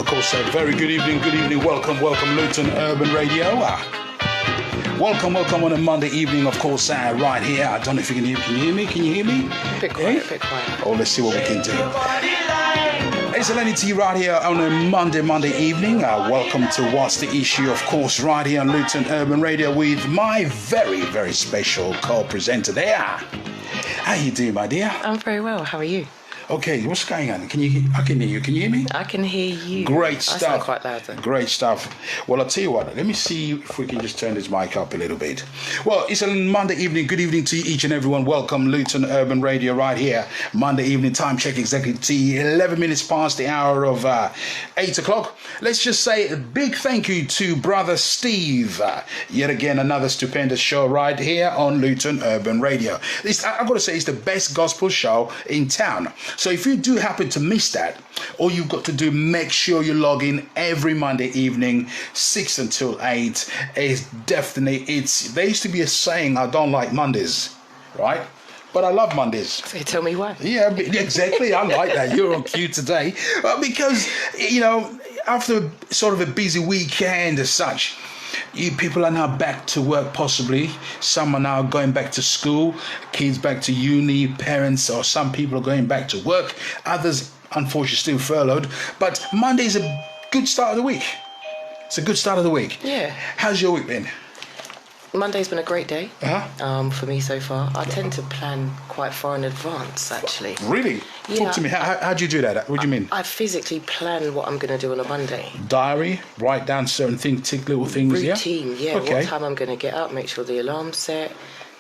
Of course, very good evening, welcome, Luton Urban Radio. Welcome on a Monday evening, of course, right here. I don't know if you can hear me. Can you hear me? A bit quiet. Oh, let's see what we can do. It's Lenny T right here on a Monday evening. Welcome to What's the Issue, of course, right here on Luton Urban Radio with my very, very special co-presenter there. How you doing, my dear? I'm very well. How are you? Okay, what's going on? I can hear you. Can you hear me? I can hear you. Great stuff. I sound quite loud then. Great stuff. Well, I'll tell you what, let me see if we can just turn this mic up a little bit. Well, it's a Monday evening. Good evening to each and everyone. Welcome, Luton Urban Radio right here. Monday evening, time check exactly to 11 minutes past the hour of 8 o'clock. Let's just say a big thank you to Brother Steve. Yet again, another stupendous show right here on Luton Urban Radio. I've got to say, it's the best gospel show in town. So if you do happen to miss that, all you've got to do, make sure you log in every Monday evening, 6 until 8. There used to be a saying, I don't like Mondays, right? But I love Mondays. So tell me why. Yeah, exactly. I like that. You're on cue today. Because, after sort of a busy weekend as such, you people are now back to work possibly. Some are now going back to school, kids back to uni, parents or some people are going back to work. Others, unfortunately, still furloughed. But Monday is a good start of the week. It's a good start of the week. Yeah. How's your week been? Monday's been a great day for me so far. I tend to plan quite far in advance, actually. Really? Yeah. Talk to me. How do you do that? What do you mean? I physically plan what I'm going to do on a Monday. Diary, write down certain things, tick little things, Routine, yeah. Okay. What time I'm going to get up, make sure the alarm's set,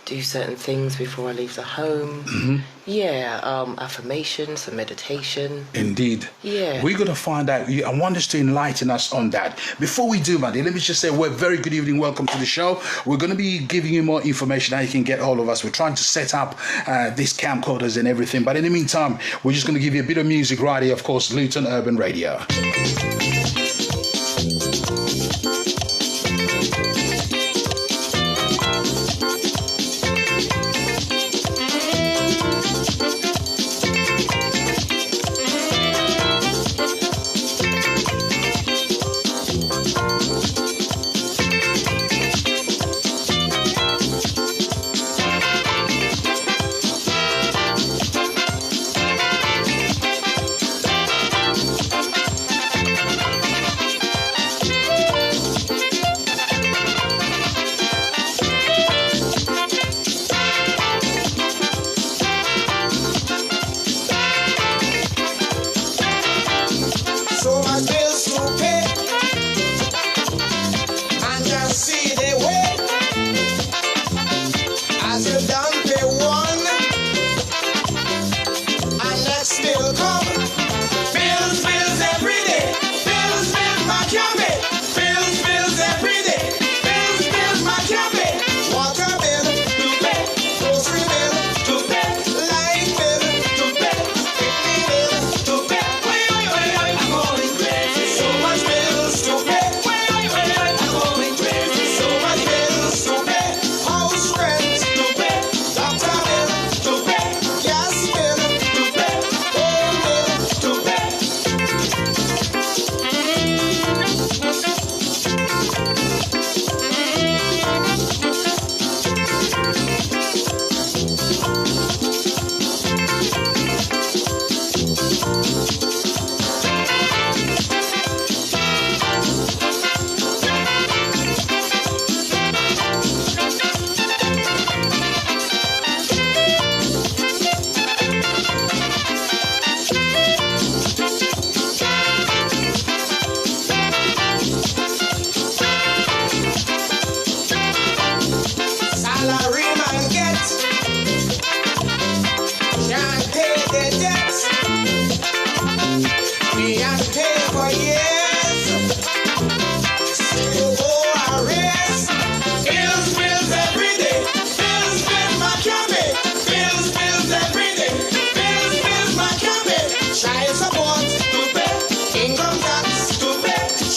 do certain things before I leave the home. Mm-hmm. Yeah, affirmations, some meditation. Indeed. Yeah. We're going to find out. I want us to enlighten us on that. Before we do, buddy, let me just say, very good evening. Welcome to the show. We're going to be giving you more information how you can get hold of us. We're trying to set up these camcorders and everything. But in the meantime, we're just going to give you a bit of music right here, of course, Luton Urban Radio.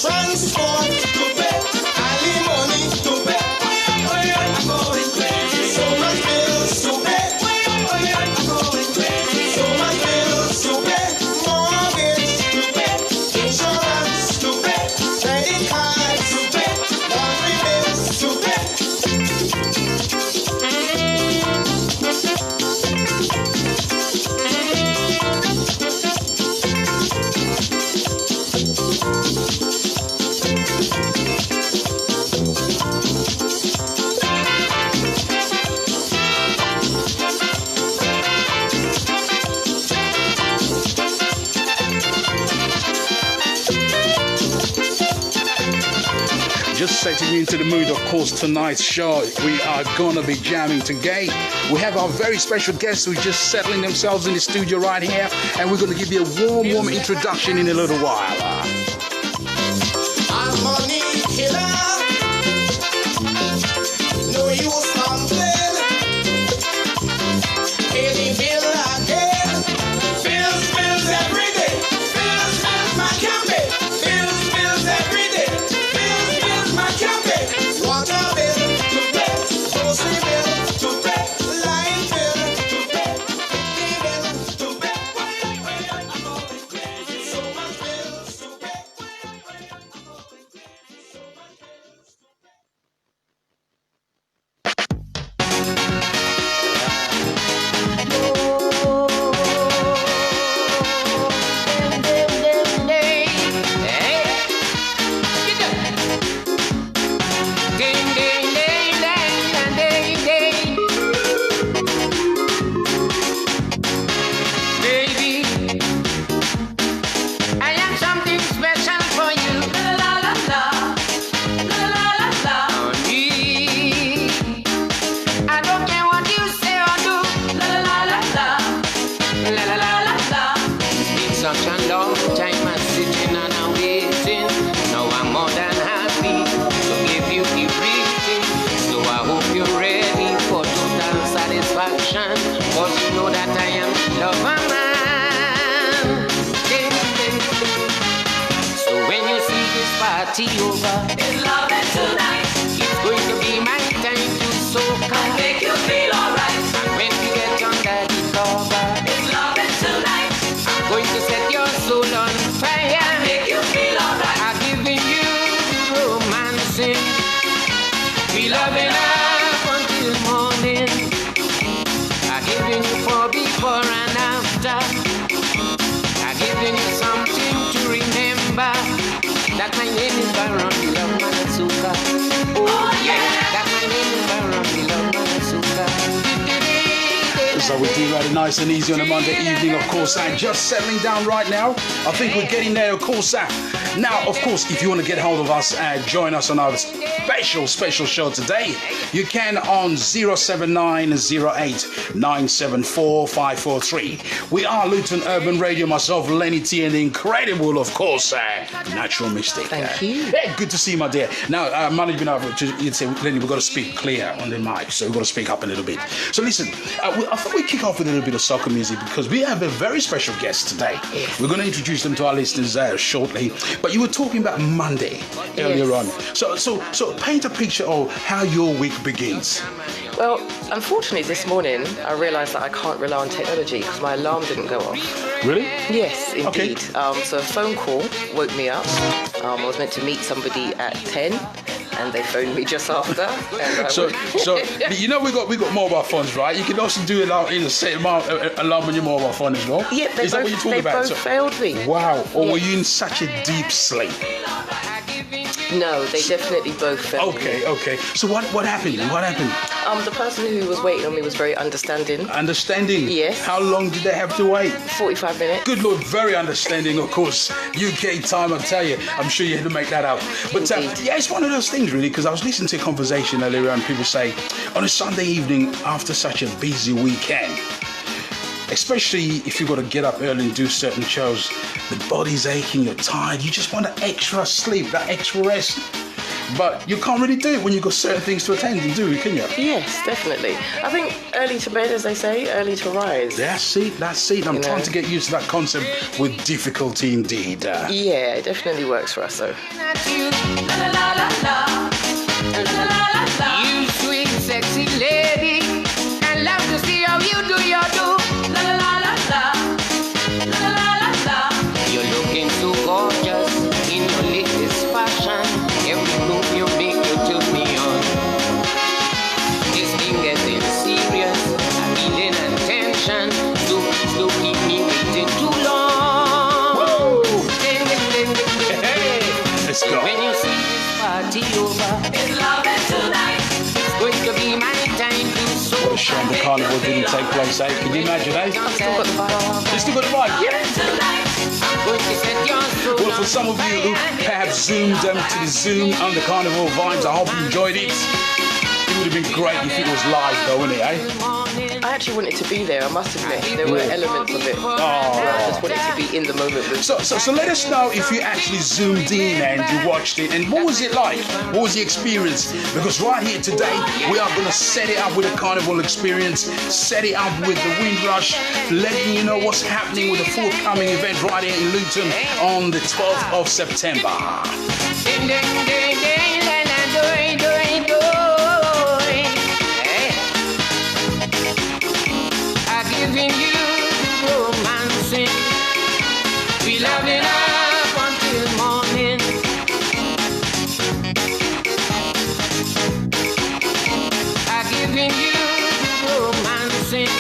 Transport to pay, alimony to pay. I'm going crazy. setting you into the mood. Of course, tonight's show, we are going to be jamming today. We have our very special guests who are just settling themselves in the studio right here, and we're going to give you a warm introduction in a little while. I'm money killer. No use complain. Any bill again. Bills every day. Bills my campaign. Bills every day. Bills my campaign. Water bill to pay. Grocery bill to pay. Line bill to pay. TV bill to pay. I'm going crazy. So much bills to pay. Over. It's loving tonight. It's going to be my time to soak. I make you feel alright. And when we get under the cover, it's loving tonight. I'm going to set your soul on fire. I make you feel alright. I'm giving you romancing. We loving up until morning. I'm giving you for before and after. I'm giving you something to remember. That my name is Baron, love Manasuka. Oh yeah, that my name is Baron, love Manasuka. So we do that nice and easy on a Monday evening, of course, and just settling down right now. I think we're getting there, of course. Now, of course, if you want to get hold of us and join us on our special show today, you can on 07908974543. We are Luton Urban Radio, myself, Lenny T, and the incredible, of course, Natrel Mystic. Thank you. Yeah, good to see you, my dear. Now, management, you'd say, Lenny, we've got to speak clear on the mic, so we've got to speak up a little bit. So listen, I thought we'd kick off with a little bit of soca music because we have a very special guest today. Yes. We're going to introduce them to our listeners shortly. But you were talking about Monday earlier on. So paint a picture of how your week begins. Well, unfortunately, this morning I realised that I can't rely on technology because my alarm didn't go off. Really? Yes, indeed. Okay. So a phone call woke me up. I was meant to meet somebody at 10, and they phoned me just after. And So you know we got mobile phones, right? You can also do it in a set alarm on your mobile phone as well. Yeah, Is that what you're talking about? Both failed me. Wow. Or Yeah. were you in such a deep sleep? No, they definitely both failed me. Okay. So what happened? What happened? The person who was waiting on me was very understanding. Understanding? Yes. How long did they have to wait? 45 minutes. Good Lord, very understanding, of course. UK time, I tell you. I'm sure you had to make that out. But yeah, it's one of those things, really, because I was listening to a conversation earlier on. People say, on a Sunday evening after such a busy weekend, especially if you've got to get up early and do certain shows, the body's aching, you're tired, you just want that extra sleep, that extra rest. But you can't really do it when you've got certain things to attend and do, can you? Yes, definitely. I think early to bed, as they say, early to rise. That's it. I'm trying to get used to that concept with difficulty indeed. Yeah, it definitely works for us, though. You sweet, sexy lady, I love to see how you do your do. La la la la la, la la la la. You're looking so gorgeous in your latest fashion. Every move you make, you turn me on. This thing getting serious, I'm feeling attention. So please don't keep me waiting too long. Hey, let's go. When you see this party over, it's loving tonight. It's going to be my time to soak. What a shame the carnival didn't take place, eh? Can you imagine, eh? Still got the vibe. You still got the vibe? Tonight. I'm going to set your soul Well, for some of you who perhaps zoomed to the Zoom on the Carnival vibes, I hope you enjoyed it. It would have been great if it was live, though, wouldn't it, eh? I actually wanted to be there, I must admit. There were elements of it. Oh. I just wanted to be in the moment with So let us know if you actually zoomed in and you watched it, and what was it like? What was the experience? Because right here today, we are going to set it up with a Carnival experience, set it up with the Windrush, letting you know what's happening with the forthcoming event right here in Luton on the 12th of September. Ding, ding, ding, ding, la, la, doing, doing, doing. I'm giving you romancing. We love it up until morning. I'm giving you romancing.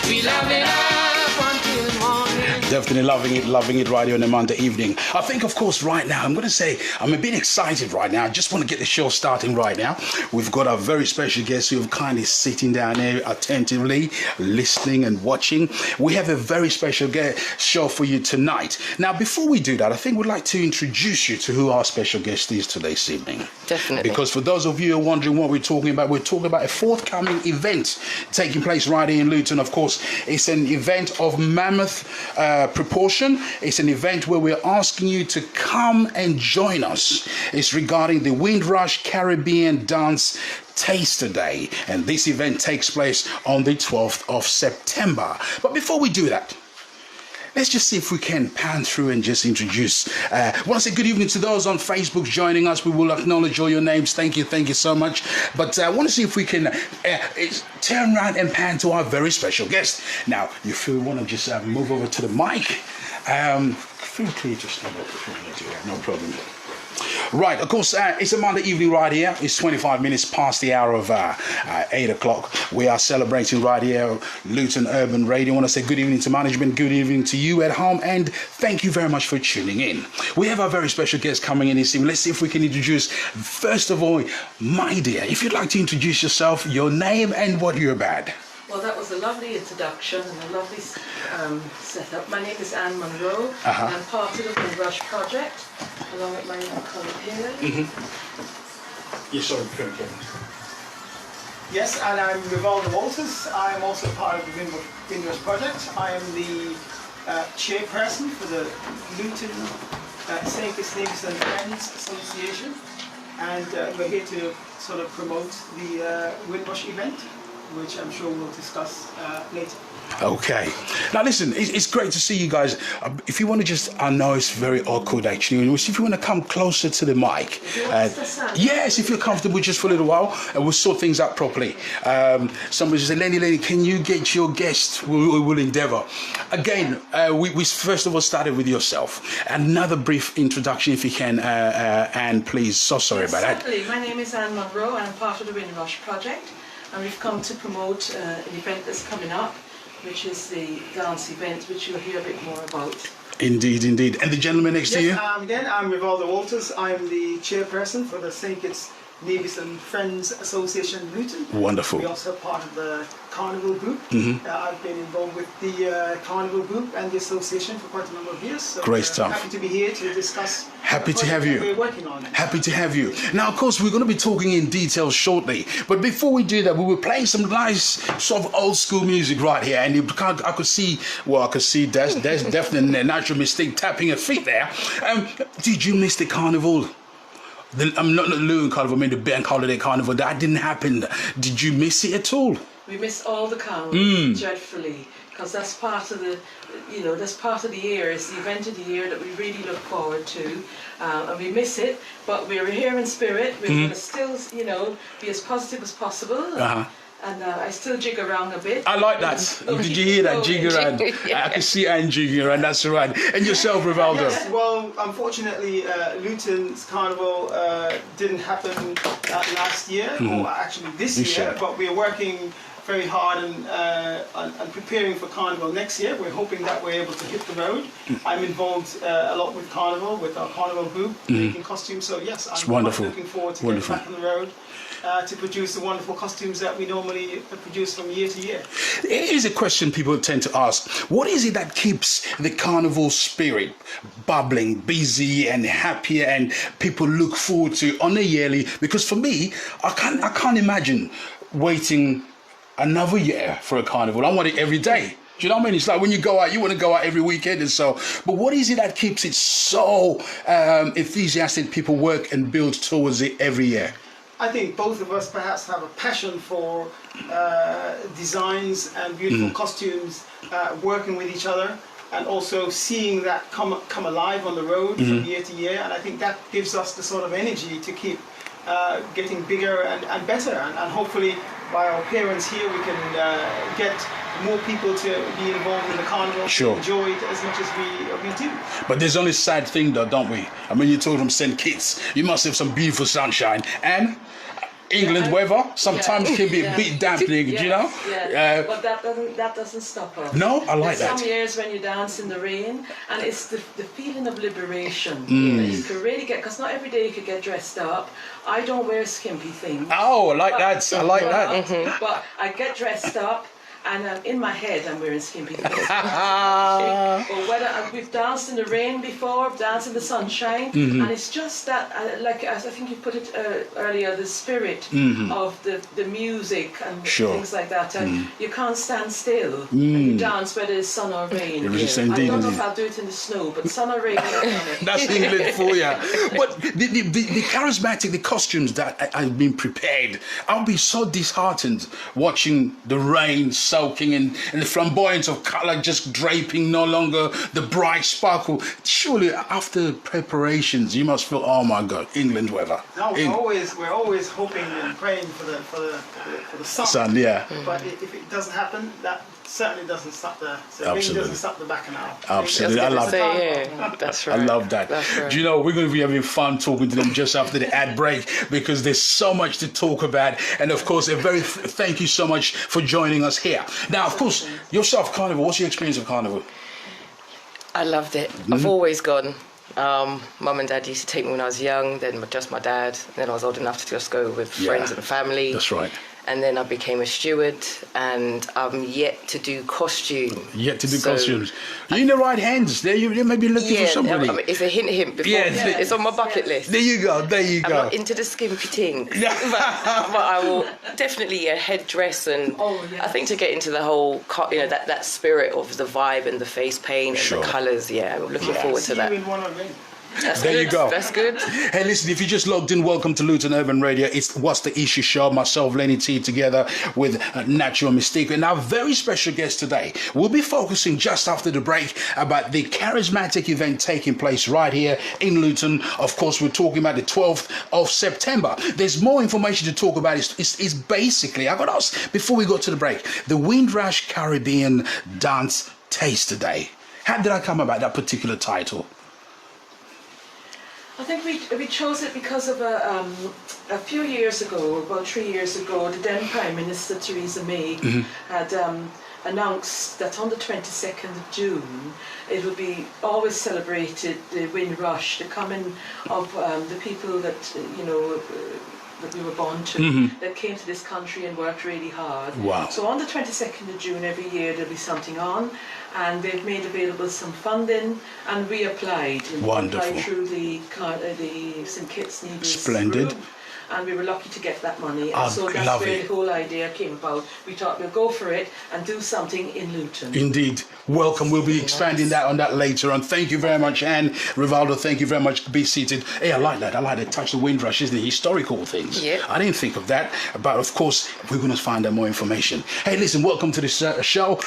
We love it up until morning. Definitely loving it right here on a Monday evening. I think, of course, right now, I'm going to say I'm a bit excited right now. I just want to get the show starting right now. We've got our very special guests who are kindly sitting down here attentively, listening and watching. We have a very special show for you tonight. Now, before we do that, I think we'd like to introduce you to who our special guest is today this evening. Definitely. Because for those of you who are wondering what we're talking about a forthcoming event taking place right here in Luton. Of course, it's an event of mammoth proportion. It's an event where we're asking you to come and join us. It's regarding the Windrush Caribbean Dance Taster Day, and this event takes place on the 12th of September. But before we do that, let's just see if we can pan through and just introduce. I want to say good evening to those on Facebook joining us. We will acknowledge all your names. Thank you so much. But I want to see if we can turn around and pan to our very special guest. Now, if you want to just move over to the mic, feel free to stand up if you want to do that. No problem. Right, of course, it's a Monday evening right here. It's 25 minutes past the hour of 8 o'clock. We are celebrating right here, Luton Urban Radio. I want to say good evening to management, good evening to you at home, and thank you very much for tuning in. We have our very special guest coming in this evening. Let's see if we can introduce, first of all, my dear, if you'd like to introduce yourself, your name, and what you're about. Well, that was a lovely introduction and a lovely setup. My name is Anne Monroe. I'm part of the Windrush project, along with my colleague here. Yes, sorry, Yes, and I'm Rivaldo Walters. I'm also part of the Windrush project. I am the chairperson for the Luton St. Kitts and Friends Association, and we're here to sort of promote the Windrush event, which I'm sure we'll discuss later. Okay. Now listen, it's great to see you guys. If you want to just, I know it's very awkward actually, if you want to come closer to the mic. Yes, if you're comfortable just for a little while, and we'll sort things out properly. Somebody just said, Lenny, can you get your guest? We will endeavour. Again, we first of all started with yourself. Another brief introduction if you can, Anne, please. So sorry about that. Certainly. My name is Anne Monroe and I'm part of the Windrush project. And we've come to promote an event that's coming up, which is the dance event, which you'll hear a bit more about. Indeed. And the gentleman next to you? Again, I'm Rivaldo Walters. I'm the chairperson for the St. Kitts Nevis and Friends Association Luton. Wonderful. We're also part of the Carnival Group. I've been involved with the Carnival Group and the association for quite a number of years. So great stuff. Happy to be here to discuss. Happy to have you. We're working on. Happy to have you. Now, of course, we're going to be talking in detail shortly. But before we do that, we were playing some nice sort of old school music right here. And I could see there's definitely a natural mistake tapping her feet there. Did you miss the carnival? I'm not the Luton Carnival, I mean the bank holiday carnival. That didn't happen. Did you miss it at all? We missed all the carnivals dreadfully, because that's part of the, that's part of the year. It's the event of the year that we really look forward to, and we miss it. But we're here in spirit. We're going to still, be as positive as possible. And I still jig around a bit. I like that. Did you hear that? Jig around. I can see Anne jigging around, that's right. And yourself, Rivaldo? Yes, well, unfortunately, Luton's Carnival didn't happen last year, or actually this year, but we're working very hard and preparing for Carnival next year. We're hoping that we're able to hit the road. I'm involved a lot with Carnival, with our Carnival group, making costumes, so yes, I'm wonderful. looking forward to getting back on the road. to produce the wonderful costumes that we normally produce from year to year. Here's a question people tend to ask. What is it that keeps the carnival spirit bubbling, busy and happier, and people look forward to on a yearly? Because for me, I can't imagine waiting another year for a carnival. I want it every day. Do you know what I mean? It's like when you go out, you want to go out every weekend and so. But what is it that keeps it so enthusiastic? People work and build towards it every year. I think both of us perhaps have a passion for designs and beautiful costumes, working with each other, and also seeing that come alive on the road from year to year. And I think that gives us the sort of energy to keep getting bigger and better. And hopefully, by our appearance here, we can get more people to be involved in the carnival, Sure. to enjoy it as much as we do. But there's only sad thing though, don't we? I mean, you told them St. Kitts, you must have some beautiful sunshine. And England weather sometimes can be a bit dampening, Yes, you know? yeah. But that doesn't stop us. No, I like There's that. some years when you dance in the rain, and it's the feeling of liberation that you can really get, because not every day you could get dressed up. I don't wear skimpy things. Oh, I like that. I like that. But I get dressed up, and in my head I'm wearing skimpy things. But whether we've danced in the rain before, I've danced in the sunshine, and it's just that, like as I think you put it earlier, the spirit of the music and Sure. things like that. And you can't stand still. And you dance whether it's sun or rain. Yes, I indeed, don't know indeed. if I'll do it in the snow, but sun or rain, I've done it. That's England for you. But the charismatic, the costumes that have been prepared, I'll be so disheartened watching the rain soaking and the flamboyance of colour just draping, no longer the bright sparkle. Surely after preparations, you must feel, oh my God, England weather. No, we're always hoping and praying for the sun. Sun, yeah. But if it doesn't happen, that certainly doesn't stop the rain Absolutely. doesn't stop the bacchanal. Absolutely, I love that. Yeah, that's right. I love that. That's right. Do you know, we're going to be having fun talking to them just after the ad break because there's so much to talk about. And of course, thank you so much for joining us here. Now, of course, yourself, Carnival, what's your experience of Carnival? I loved it. I've always gone. Mum and Dad used to take me when I was young, then just my dad. Then I was old enough to just go with friends and family. That's right. And then I became a steward, and I'm yet to do costume. Yet to do costumes. You're in the right hands. There you may be looking for somebody. I mean, it's a hint before. Yeah. It's on my bucket list. There you go. There you I'm go. not into the skimpy things, but I will definitely a headdress, and I think to get into the whole, that spirit of the vibe and the face paint and the colours. Yeah, I'm looking forward to that. See you in one of them. That's There good. you go. That's good. Hey, listen, if you just logged in, welcome to Luton Urban Radio. It's What's the Issue show. Myself, Lenny T, together with Natrel Mystique. And our very special guest today, we'll be focusing just after the break about the charismatic event taking place right here in Luton. Of course, we're talking about the 12th of September. There's more information to talk about. It's basically, I got to ask, before we go to the break, the Windrush Caribbean Dance Taster Day. How did I come about that particular title? I think we chose it because of a few years ago, about 3 years ago, the then Prime Minister Theresa May had announced that on the 22nd of June it would be always celebrated, the Windrush, the coming of the people that that we were born to, that came to this country and worked really hard. Wow. So on the 22nd of June every year there'll be something on, and they've made available some funding, and we applied. Wonderful. Applied through the St. Kitts Nevis Splendid. group, and we were lucky to get that money. Oh, And so that's lovely. where the whole idea came about. We thought we'll go for it and do something in Luton. Indeed. Welcome. We'll be expanding on that later on. Thank you very much, Anne. Rivaldo, thank you very much. Be seated. Hey, I like that. I like that. Touch the Windrush, isn't it? Historical things. Yeah. I didn't think of that. But of course, we're going to find out more information. Hey, listen, welcome to this show.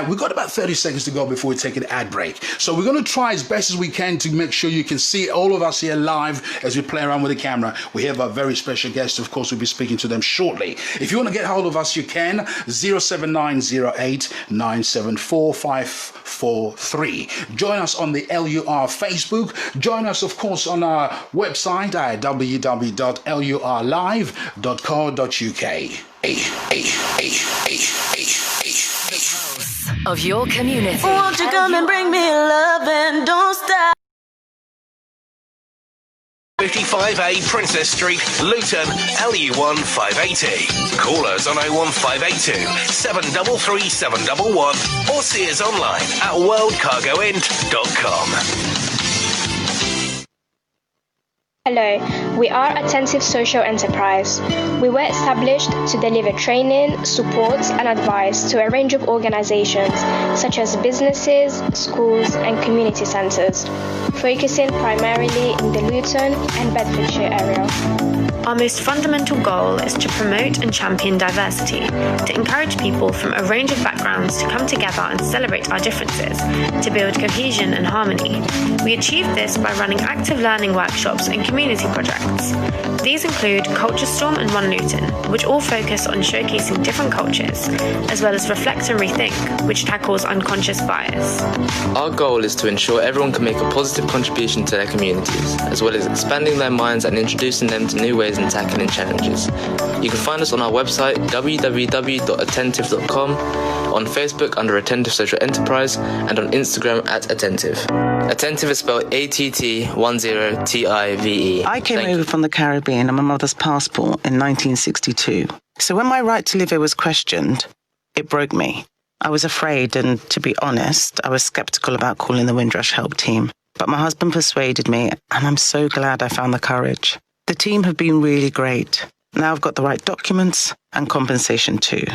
We've got about 30 seconds to go before we take an ad break. So we're going to try as best as we can to make sure you can see all of us here live as we play around with the camera. We have a very special guest. Of course, we'll be speaking to them shortly. If you want to get hold of us, you can. 07908 974 543. Join us on the LUR Facebook. Join us, of course, on our website at www.lurlive.co.uk. Of your community. Won't you come and bring me love and don't stop? 55A Princess Street, Luton, LU1 580. Call us on 01582 733 711 or see us online at worldcargoint.com. Hello, we are Attentive Social Enterprise. We were established to deliver training, support and advice to a range of organizations such as businesses, schools and community centres, focusing primarily in the Luton and Bedfordshire area. Our most fundamental goal is to promote and champion diversity, to encourage people from a range of backgrounds to come together and celebrate our differences, to build cohesion and harmony. We achieve this by running active learning workshops and community projects. These include Culture Storm and Run Luton, which all focus on showcasing different cultures, as well as Reflect and Rethink, which tackles unconscious bias. Our goal is to ensure everyone can make a positive contribution to their communities, as well as expanding their minds and introducing them to new ways and tackling challenges. You can find us on our website www.attentive.com, on Facebook under Attentive Social Enterprise, and on Instagram at Attentive. Attentive is spelled ATT10TIVE. I came over from the Caribbean on my mother's passport in 1962. So when my right to live here was questioned, it broke me. I was afraid, and to be honest, I was sceptical about calling the Windrush Help Team. But my husband persuaded me, and I'm so glad I found the courage. The team have been really great. Now I've got the right documents and compensation too.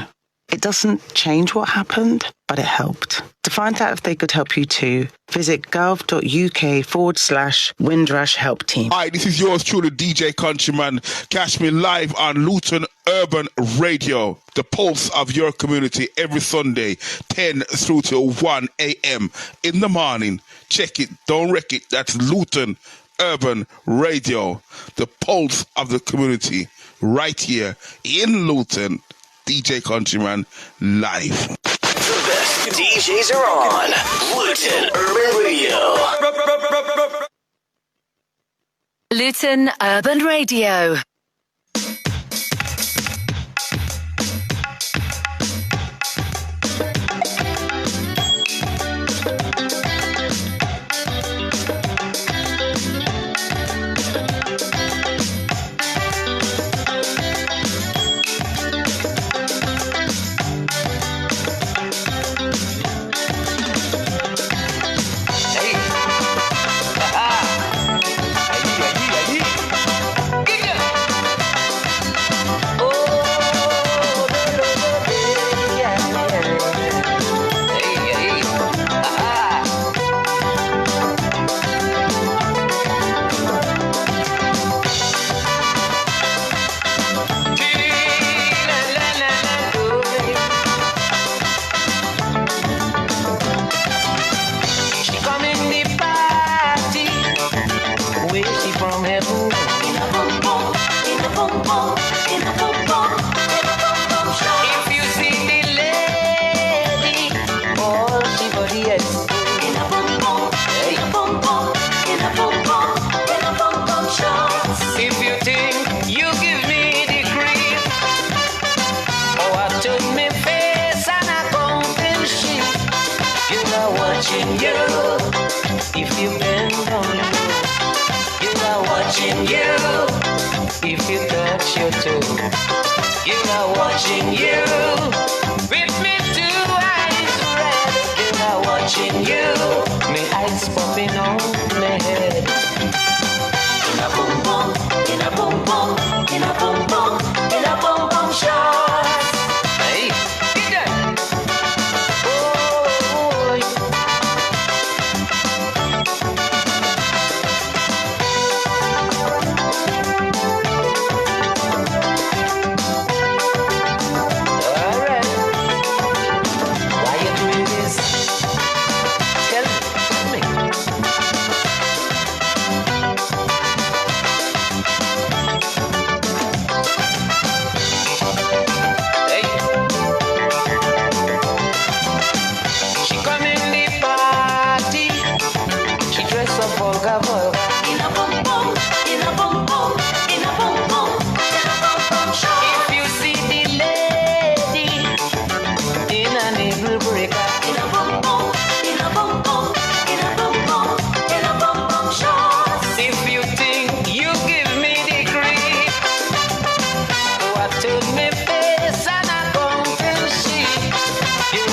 It doesn't change what happened, but it helped. To find out if they could help you too, visit gov.uk/Windrush Help Team. Hi, this is yours truly, DJ Countryman. Catch me live on Luton Urban Radio, the pulse of your community, every Sunday, 10 through to 1 a.m. in the morning. Check it, don't wreck it. That's Luton Urban Radio, the pulse of the community, right here in Luton. DJ Countryman live. The best DJs are on Luton Urban Radio. Luton Urban Radio.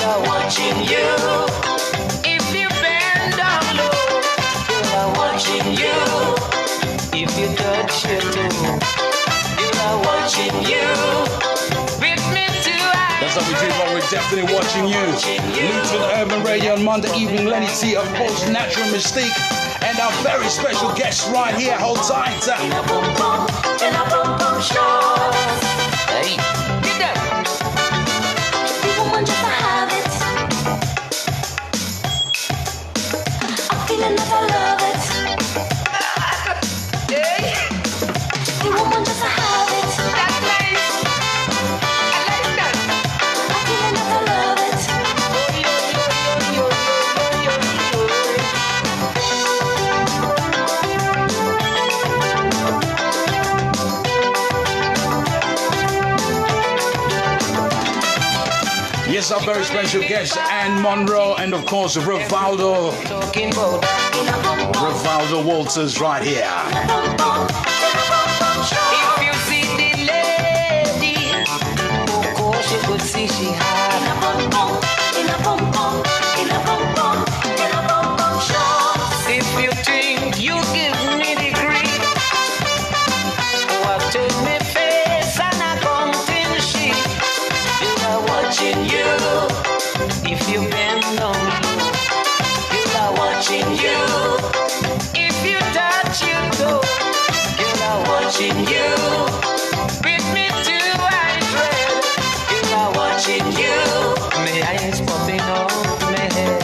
are watching you. If you bend down low, girl, I'm watching you. If you touch your toe, girl, I'm watching you. With me too, That's how we do it, we're definitely watching you. Luton Urban Radio on Monday evening, Lenny T, of course, Natrel Mystique, and our very special guest right here. Hold tight. In a boom boom, in a boom boom show. Hey, get that. People want just to have it. I'm feeling that I love it. Hey, People want just to have it. that's nice. I like that. I'm feeling that I love it. Yes, our very special guest, Anne Monroe, and of course, Rivaldo Walters right here. If you see the lady, of course you could see she had In a bum bum, in a bum bum, in a bum bum, in a bum bum show. If you think you give me the grief, what took me face and I come in sheet. You are watching you. If you bend on low, you are watching you. If you touch your toe, you are watching you. With me too, I dread. You are watching you. My eyes popping off my head.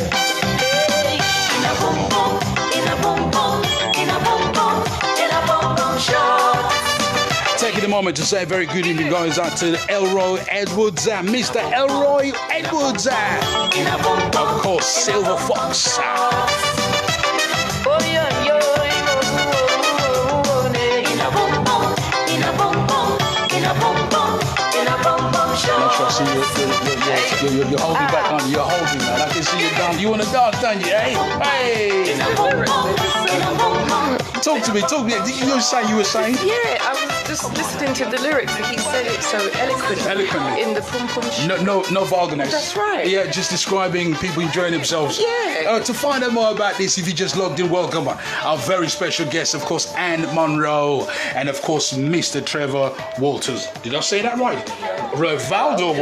Hey, In a bum bum, in a bum bum, in a bum bum, in a bum bum show. Taking a moment to say a very good evening goes out to Elroy Edwards, Mr. Elroy Edwards, of course, Silver Fox. oh yeah, yeah, In a bum bum, in a bum bum, in a bum bum, in a bum bum show. Make sure I see you're holding back on. You're holding that. I can see you down. You want to dance, don't you? Hey, hey. In a bum bum, in a bum bum. Talk to me. Did you say you were saying? Yeah, I was just listening to the lyrics and he said it so eloquently. In the pum pum show. No vulgarness. That's right. Yeah, just describing people enjoying themselves. Yeah. To find out more about this, if you just logged in, welcome our very special guest, of course, Anne Monroe, and of course, Mr. Trevor Walters. Did I say that right? Rivaldo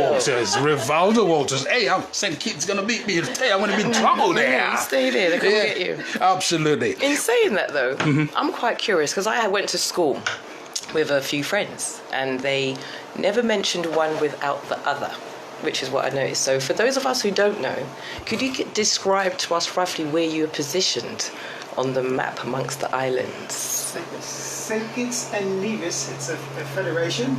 Walters. Hey, I'm saying kids gonna beat me. Hey, I'm gonna be in trouble there. Yeah, you stay there. They're gonna get you. Absolutely. In saying that, though, I'm quite curious because I went to school with a few friends and they never mentioned one without the other, which is what I noticed. So for those of us who don't know, could you describe to us roughly where you are positioned on the map amongst the islands? St. Kitts and Nevis, it's a federation,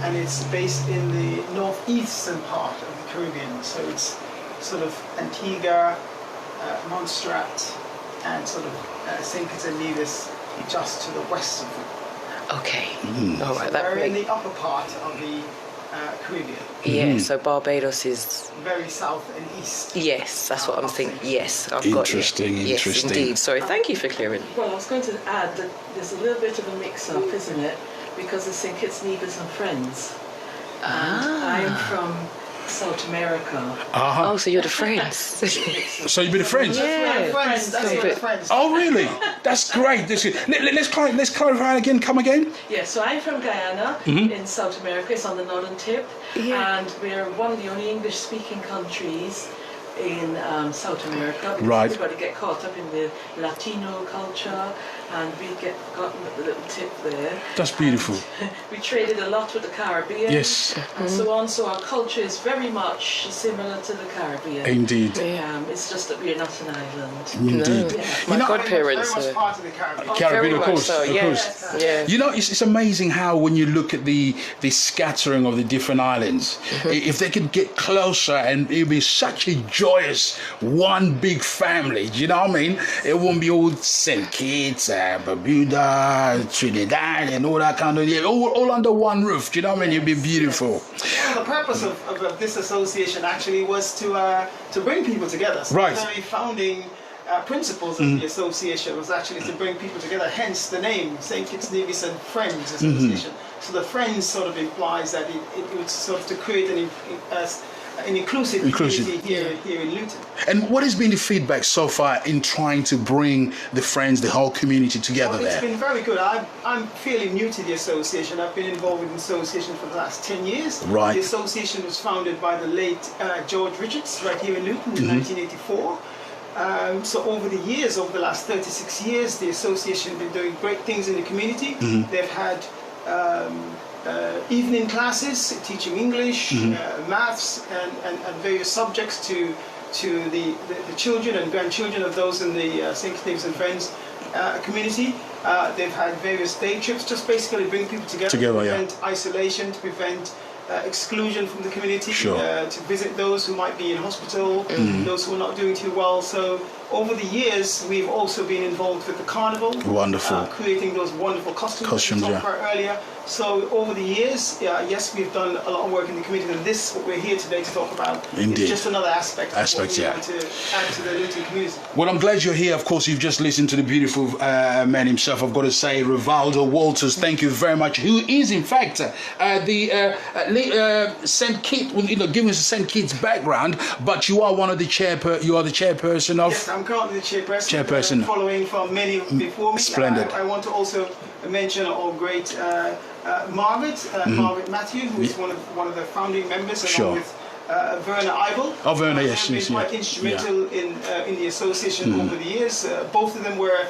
and it's based in the northeastern part of the Caribbean. So it's sort of Antigua, Montserrat, and sort of St. Kitts and Nevis just to the west of them. Okay. All right, so we're in the upper part of the Caribbean. Yeah, so Barbados is very south and east. Yes, that's what I'm thinking. Yes, I've Interesting, got you. interesting. Yes, indeed. Sorry, thank you for clearing. Well, I was going to add that there's a little bit of a mix-up, isn't it? Because it's St. Kitts, Nevis and friends. And I'm from South America. Oh, so you're the friends. So you've been the friends? Yeah, friends. That's friends. Oh, really? That's great. Let's clarify again. Come again? Yeah, so I'm from Guyana in South America. It's on the northern tip. Yeah. And we're one of the only English-speaking countries in South America. Because Right. everybody get caught up in the Latino culture, and we get gotten with the little tip there. That's beautiful. And we traded a lot with the Caribbean. Yes. And so on. So our culture is very much similar to the Caribbean. Indeed. It's just that we're not an island. Indeed. Yeah. My know- godparents. Very much part of the Caribbean. Caribbean, of Very course, much so, of yes. course. Yeah. You know, it's amazing how when you look at the scattering of the different islands, if they could get closer and it'd be such a joyous one big family. Do you know what I mean? It won't be all St. Kitts, Bermuda, Trinidad, and all that kind of all under one roof. Do you know what I mean? It'd be beautiful. Well, the purpose of this association actually was to bring people together. So Right. the very founding principles of the association was actually to bring people together, hence the name, St. Kitts, Nevis and Friends Association. So the Friends sort of implies that it was sort of to create an inclusive community here in Luton. And what has been the feedback so far in trying to bring the friends, the whole community together It's there? been very good. I'm fairly new to the association. I've been involved with the association for the last 10 years. Right. The association was founded by the late George Richards right here in Luton in 1984. So over the years, over the last 36 years, the association has been doing great things in the community. They've had evening classes teaching English, maths, and various subjects to the children and grandchildren of those in the St. Kitts and Friends community. They've had various day trips, just basically bring people together to prevent isolation, to prevent exclusion from the community, to visit those who might be in hospital, those who are not doing too well. So over the years, we've also been involved with the carnival. Wonderful. Creating those wonderful costumes we talked about earlier. So over the years, yes, we've done a lot of work in the community, and this, what we're here today to talk about, is just another aspect of what we want to add to the Luton community. Well, I'm glad you're here. Of course, you've just listened to the beautiful man himself. I've got to say, Rivaldo Walters, thank you very much. Who is, in fact, the St. Kitts, giving us a St. Kitts background, but you are one of the chairperson of. Yes, I'm currently the chairperson. Following from many before me. Splendid. I want to also mention our great Margaret Matthew, who is one of the founding members, along with Verna Eibel. Oh, Verna, yes, been quite instrumental in the association over the years. Both of them were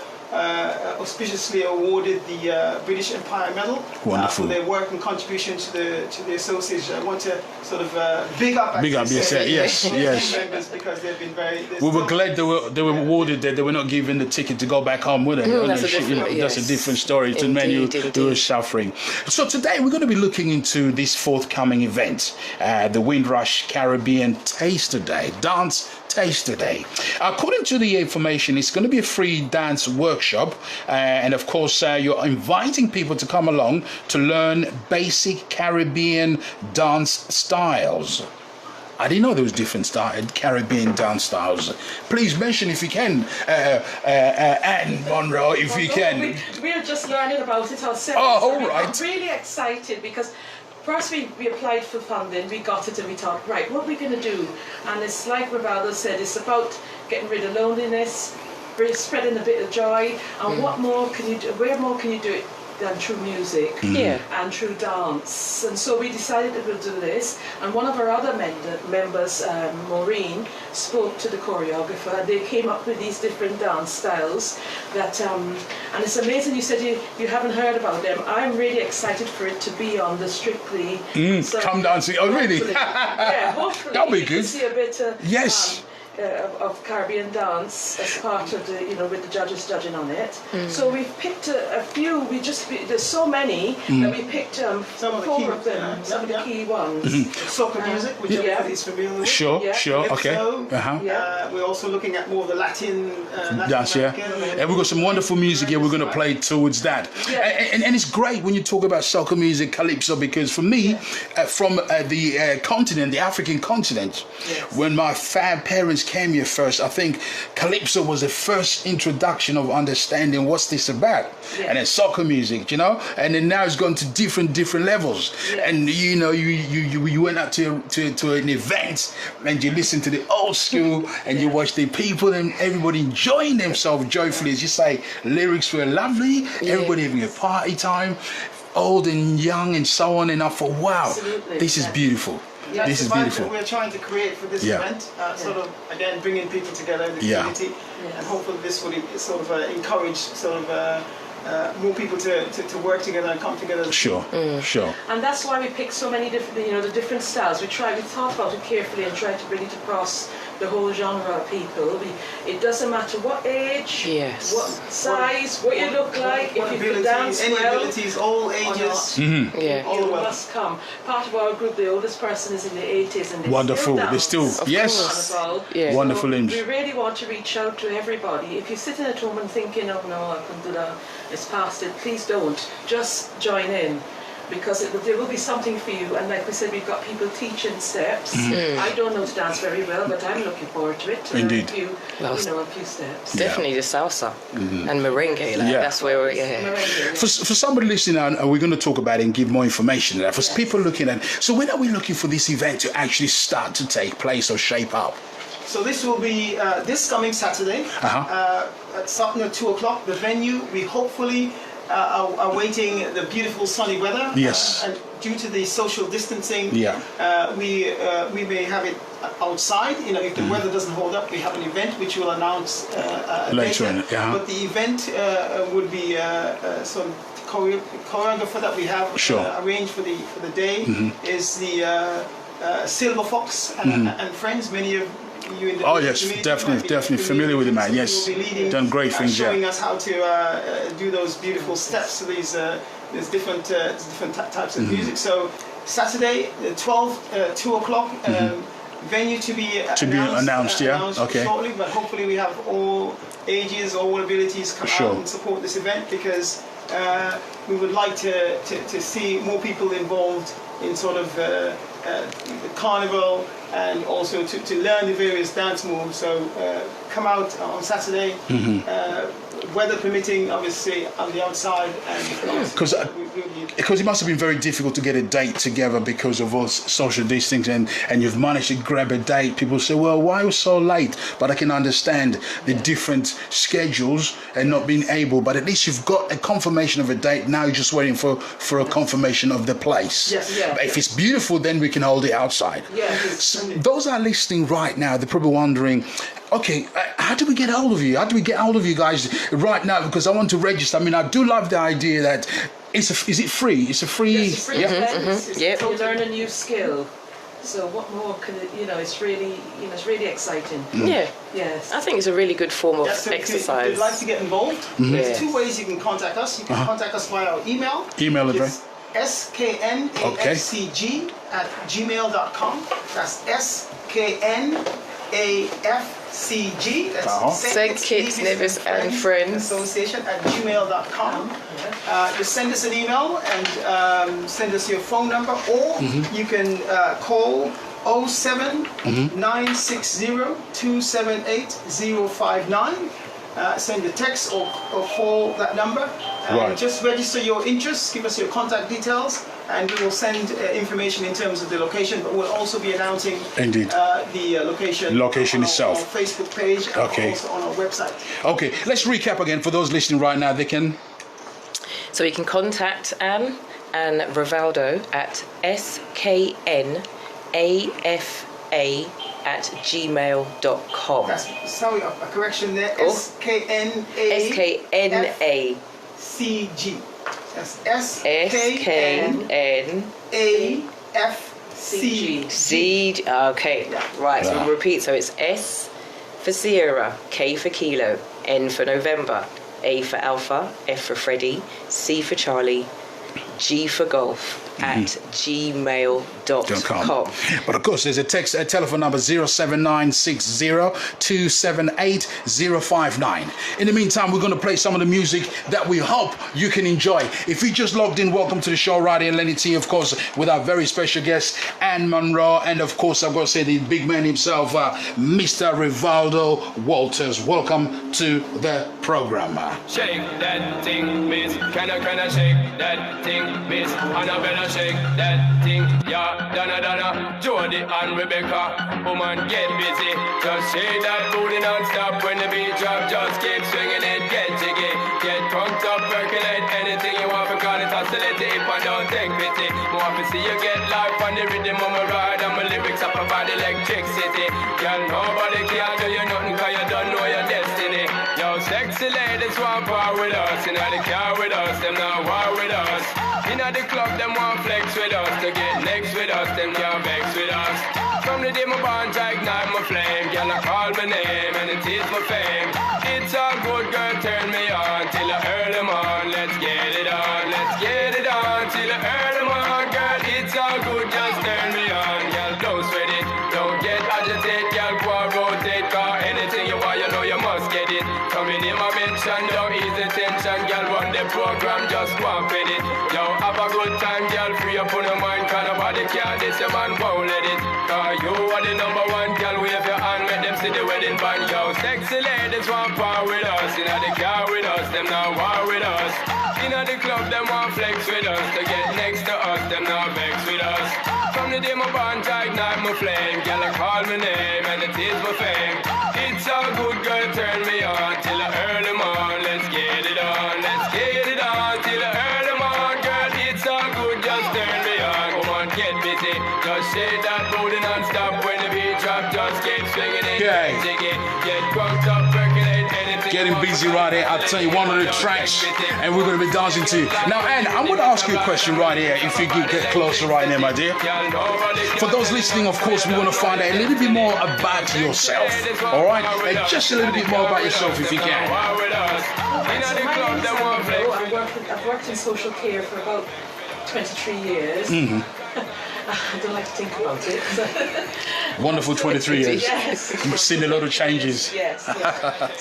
auspiciously awarded the British Empire Medal for their work and contribution to the association. I want to sort of big up. Yes. Members, because they've been very. We were glad they were awarded that. They were not given the ticket to go back home, were they? That's a different story to many who are suffering. So today we're going to be looking into this forthcoming event, the Windrush Caribbean Taster Day, Dance Taster Day. According to the information, it's going to be a free dance workshop, and of course you're inviting people to come along to learn basic Caribbean dance styles. I didn't know there was different Caribbean dance styles. Please mention if you can, Anne Monroe, if you can. We're just learning about it ourselves. Oh, all right. I'm really excited because first we applied for funding, we got it, and we thought, right, what are we going to do? And it's like Rivaldo said, it's about getting rid of loneliness, spreading a bit of joy, and what more can you do? Where more can you do it than through music and through dance? And so we decided that we'll do this, and one of our other members, Maureen, spoke to the choreographer, and they came up with these different dance styles that and it's amazing you said you haven't heard about them. I'm really excited for it to be on the Strictly Come Dancing. Oh really? Hopefully that'll be you good. can see a bit of Caribbean dance as part of the, with the judges judging on it. So we've picked a few. There's so many that we picked some of the key ones. Soca music, which everybody's familiar with. Sure, okay. We're also looking at more of the Latin dance, and we've got some wonderful music here. We're going to play towards that. And it's great when you talk about soca music, calypso, because for me, from the continent, the African continent, when my parents came here first, I think calypso was the first introduction of understanding what's this about. And then soca music, and then now it's gone to different levels. And you went out to an event and you listen to the old school and you watch the people and everybody enjoying themselves joyfully. As you say, lyrics were lovely, everybody having a party time, old and young and so on, and I thought, wow, this is beautiful. This is beautiful. We're trying to create for this event, sort of again bringing people together in the community, and hopefully this will sort of encourage more people to work together and come together. Sure. And that's why we picked so many different, the different styles. We thought about it carefully and tried to bring it across the whole genre of people. It doesn't matter what age, what size, what you look like, if you can dance any well, abilities, all ages, you must come. Part of our group, the oldest person is in the 80s, and wonderful. They're still wonderful names. We really want to reach out to everybody. If you're sitting at home and thinking, oh no, I couldn't do that, it's past it, please don't. Just join in. because there will be something for you. And like we said, we've got people teaching steps. I don't know to dance very well, but I'm looking forward to it. To Indeed. learn a few steps. Definitely the salsa and merengue. That's where we're, For somebody listening, and we're going to talk about it and give more information. For people looking at, so when are we looking for this event to actually start to take place or shape up? So this will be this coming Saturday, starting at 2 o'clock. The venue, we hopefully are awaiting the beautiful sunny weather. Yes. And due to the social distancing, we may have it outside. If the weather doesn't hold up, we have an event which we'll announce later. But the event would be some choreographer that we have arranged for the day is the Silver Fox and friends. Many of you in the community definitely familiar with the man. Yes, done great things. Showing us how to do those beautiful steps. So there's different types of music. So Saturday, 2 o'clock. Venue to be announced shortly, but hopefully we have all ages, all abilities come out and support this event, because we would like to see more people involved in sort of the carnival, and also to learn the various dance moves. So come out on Saturday, weather permitting, obviously on the outside, and because it must have been very difficult to get a date together because of all social distancing, and you've managed to grab a date. People say, well, why was so late? But I can understand the different schedules and not being able, but at least you've got a confirmation of a date. Now you're just waiting for a confirmation of the place. But if it's beautiful, then we can hold it outside. So those are listening right now, they're probably wondering, okay, how do we get hold of you? How do we get hold of you guys right now? Because I want to register. I mean, I do love the idea that is it free? It's a free. Yes, free to learn a new skill. So what more can it? It's really, it's really exciting. Yes. I think it's a really good form of exercise. If you'd like to get involved, there's two ways you can contact us. You can contact us via our email. Email address. sknafcg@gmail.com. That's sknafcg. That's St. Kitts, Nevis and Friends Association@gmail.com. Just send us an email and send us your phone number, or you can call 07-960-278-059. Send a text or call that number. Just register your interests, give us your contact details, and we will send information in terms of the location, but we'll also be announcing the location itself on our Facebook page and also on our website. Okay, let's recap again for those listening right now. They can... So you can contact Anne and Rivaldo at sknafa@gmail.com. Sorry, a correction there. SKNAFCG. That's SKNAFCG. Okay, right. So we'll repeat. So it's S for Sierra, K for Kilo, N for November, A for Alpha, F for Freddy, C for Charlie, G for Golf. At gmail.com. But of course, there's a telephone number 07960-278-059. In the meantime, we're going to play some of the music that we hope you can enjoy. If you just logged in, welcome to the show right here, Lenny T, of course, with our very special guest, Anne Monroe, and of course, I've got to say the big man himself, Mr. Rivaldo Walters. Welcome to the program. Shake that thing, miss. Can I shake that thing, miss? Annabella. Shake that thing, yeah, Donna, Jody and Rebecca. Woman, get busy. Just shake that booty non-stop when the beat drop. Just keep swinging it, get jiggy. Get drunk up, percolate anything you want, because it's hostility if I don't take pity. More to see you get life on the rhythm of my ride, and my lyrics up about electricity. Girl, nobody can do you nothing, cause you don't know your destiny. Yo, sexy ladies want power with us, in the car with us, them not war with us. In the club, them want flex with us, to get next with us, them can't vex with us. From the day my bond, I ignite my flame. Girl, I call my name and it is my fame. It's all good, girl, turn me on till I earn them on. Let's get it on, let's get it on till I earn them on. Girl, it's all good, just turn me on. Girl, don't sweat it, don't get agitated. Sexy ladies want power with us. In the car with us, them not war with us. In the club, them want flex with us. To get next to us, them not vex with us. From the day my bond, I ignite my flame. Girl, I call my name and it is my fame. It's all good, girl, turn me on till the early morn. Let's get it on, let's get it on till the early morn. Girl, it's all good, just turn me on. Come on, get busy, just shake that booty non-stop. When the beat drop, just keep swinging it. Okay. Get drunk up, percolate anything. Getting busy right here. I'll tell you one of the tracks, and we're going to be dancing to. Now, Anne, I'm going to ask you a question right here. If you could get closer right there, my dear. For those listening, of course, we want to find out a little bit more about yourself. All right, and just a little bit more about yourself, if you can. So my name is Natrel. I've worked in social care for about 23 years. I don't like to think about it. Wonderful 23 years. Yes. You've seen a lot of changes. Yes.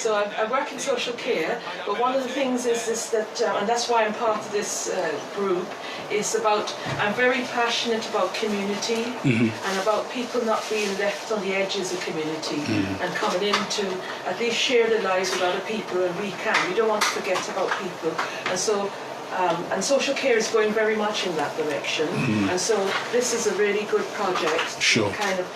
So I work in social care, but one of the things is that, and that's why I'm part of this group, is about, I'm very passionate about community and about people not being left on the edges of community and coming in to at least share their lives with other people, and we don't want to forget about people. And so and social care is going very much in that direction, and so this is a really good project to kind of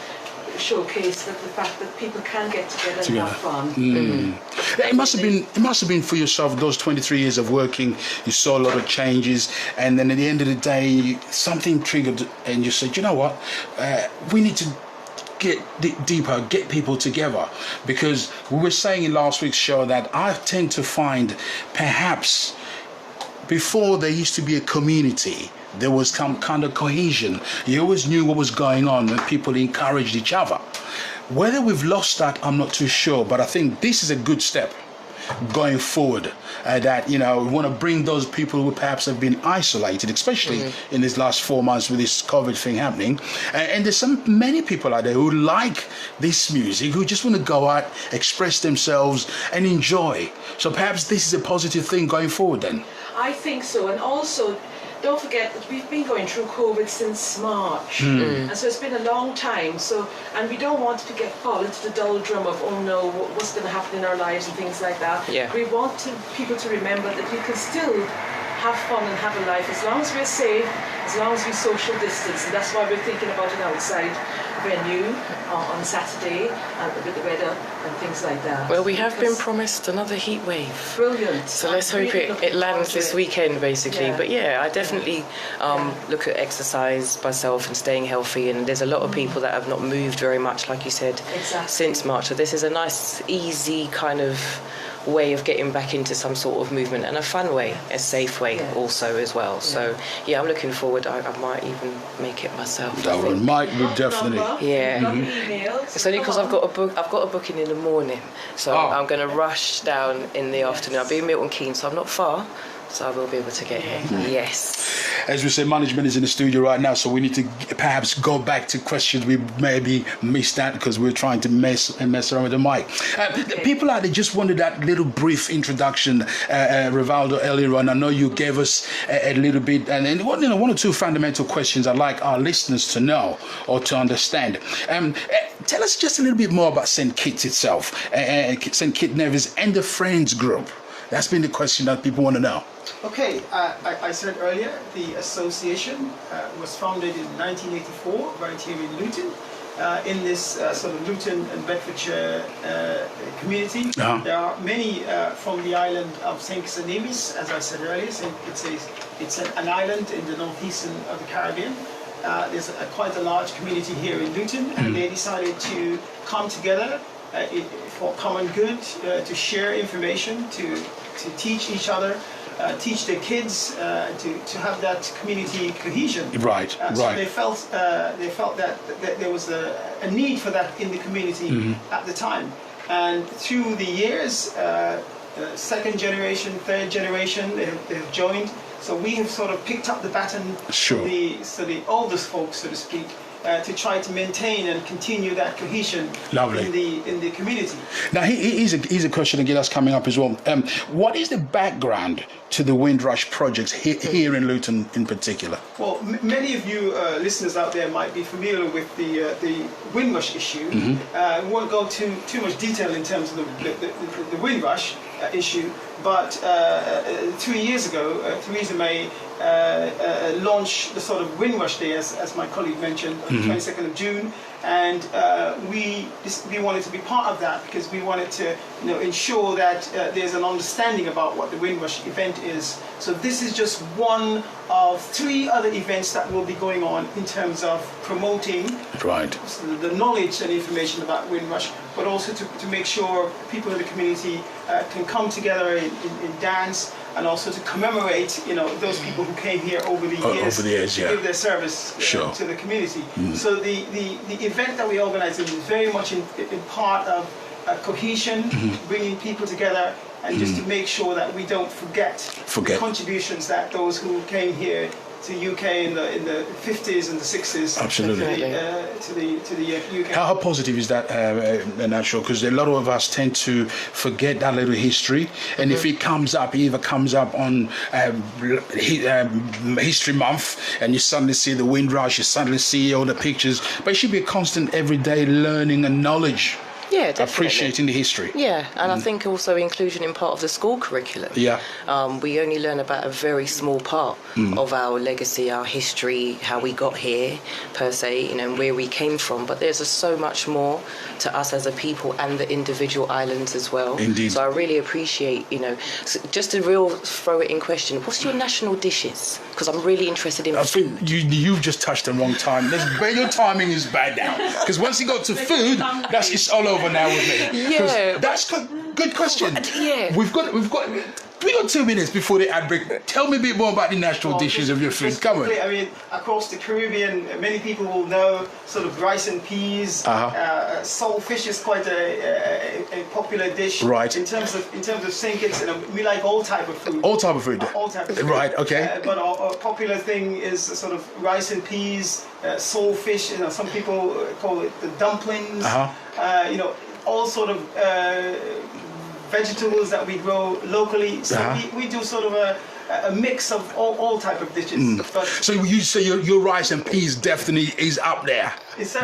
showcase that the fact that people can get together and have fun. It must have been for yourself, those 23 years of working. You saw a lot of changes, and then at the end of the day, something triggered, and you said, you know what, we need to get deeper, get people together, because we were saying in last week's show that I tend to find perhaps before there used to be a community, there was some kind of cohesion. You always knew what was going on and people encouraged each other. Whether we've lost that, I'm not too sure, but I think this is a good step going forward, that, you know, we want to bring those people who perhaps have been isolated, especially in these last 4 months with this COVID thing happening. And there's many people out there who like this music, who just want to go out, express themselves and enjoy. So perhaps this is a positive thing going forward then. I think so, and also don't forget that we've been going through COVID since March, and so it's been a long time. So, and we don't want to fall into the doldrum of, oh no, what's going to happen in our lives and things like that. Yeah. We want people to remember that we can still have fun and have a life as long as we're safe, as long as we social distance, and that's why we're thinking about an outside venue on Saturday with the weather and things like that. Well, we have been promised another heat wave. Brilliant. So let's hope it lands this weekend, basically. Yeah. But yeah, I definitely look at exercise myself and staying healthy. And there's a lot of people that have not moved very much, like you said, since March. So this is a nice, easy kind of way of getting back into some sort of movement, and a fun way, a safe way also as well. So yeah, I'm looking forward. I might even make it myself. That might be definitely. Yeah. It's only because I've got a booking in the morning, so I'm going to rush down in the afternoon. I'll be in Milton Keynes, so I'm not far. So I will be able to get here. Yes. As we say, management is in the studio right now, so we need to perhaps go back to questions we maybe missed out because we're trying to mess around with the mic. The people out there just wanted that little brief introduction, Rivaldo, earlier on. I know you gave us a little bit, and one or two fundamental questions I'd like our listeners to know or to understand. Tell us just a little bit more about St. Kitts itself, St. Kitts Nevis and the Friends Group. That's been the question that people want to know. Okay, I said earlier, the association was founded in 1984 right here in Luton, in this sort of Luton and Bedfordshire community. There are many from the island of St. Kitts and Nevis, as I said earlier. It's an island in the northeastern of the Caribbean. There's quite a large community here in Luton, and they decided to come together for common good, to share information, to teach each other, teach their kids, to have that community cohesion. Right. So they felt that there was a need for that in the community at the time, and through the years, second generation, third generation, they've joined. So we have sort of picked up the baton, the oldest folks, so to speak, to try to maintain and continue that cohesion in the community. Now, here's a question again that's coming up as well. What is the background to the Windrush projects here in Luton in particular? Well, many of you listeners out there might be familiar with the Windrush issue. We won't go too much detail in terms of the Windrush issue, but 3 years ago, Theresa May launched the sort of Windrush Day, as my colleague mentioned, on the 22nd of June, and we wanted to be part of that because we wanted to ensure that there's an understanding about what the Windrush event is. So this is just one of 3 other events that will be going on in terms of promoting the knowledge and information about Windrush, but also to make sure people in the community can come together in dance, and also to commemorate, those people who came here over the years, to give their service to the community. So the event that we organize is very much in part of cohesion, bringing people together, and just to make sure that we don't forget the contributions that those who came here to UK in the 50s and the 60s to the UK. How positive is that, Natrel? Because a lot of us tend to forget that little history, and if it either comes up on History Month, and you suddenly see the Windrush, you suddenly see all the pictures, but it should be a constant everyday learning and knowledge. Yeah, definitely. Appreciating the history. Yeah, and I think also inclusion in part of the school curriculum. Yeah. We only learn about a very small part of our legacy, our history, how we got here, per se, and where we came from. But there's so much more to us as a people and the individual islands as well. Indeed. So I really appreciate, just to throw it in question, what's your national dishes? Because I'm really interested in food. You've just touched the wrong time. Your timing is bad now. Because once you got to food, it's all over now with me. Yeah, that's good question. Yeah, we've got 2 minutes before the ad break. Tell me a bit more about the national dishes of your food. Come on. I mean, across the Caribbean, many people will know sort of rice and peas. Saltfish is quite a popular dish. Right. In terms of St. Kitts, we like all type of food. All type of food. All type of food. Right. Okay. But our popular thing is sort of rice and peas, saltfish. Some people call it the dumplings. All sort of vegetables that we grow locally. So we do sort of a mix of all type of dishes. So you say your rice and peas definitely is up there.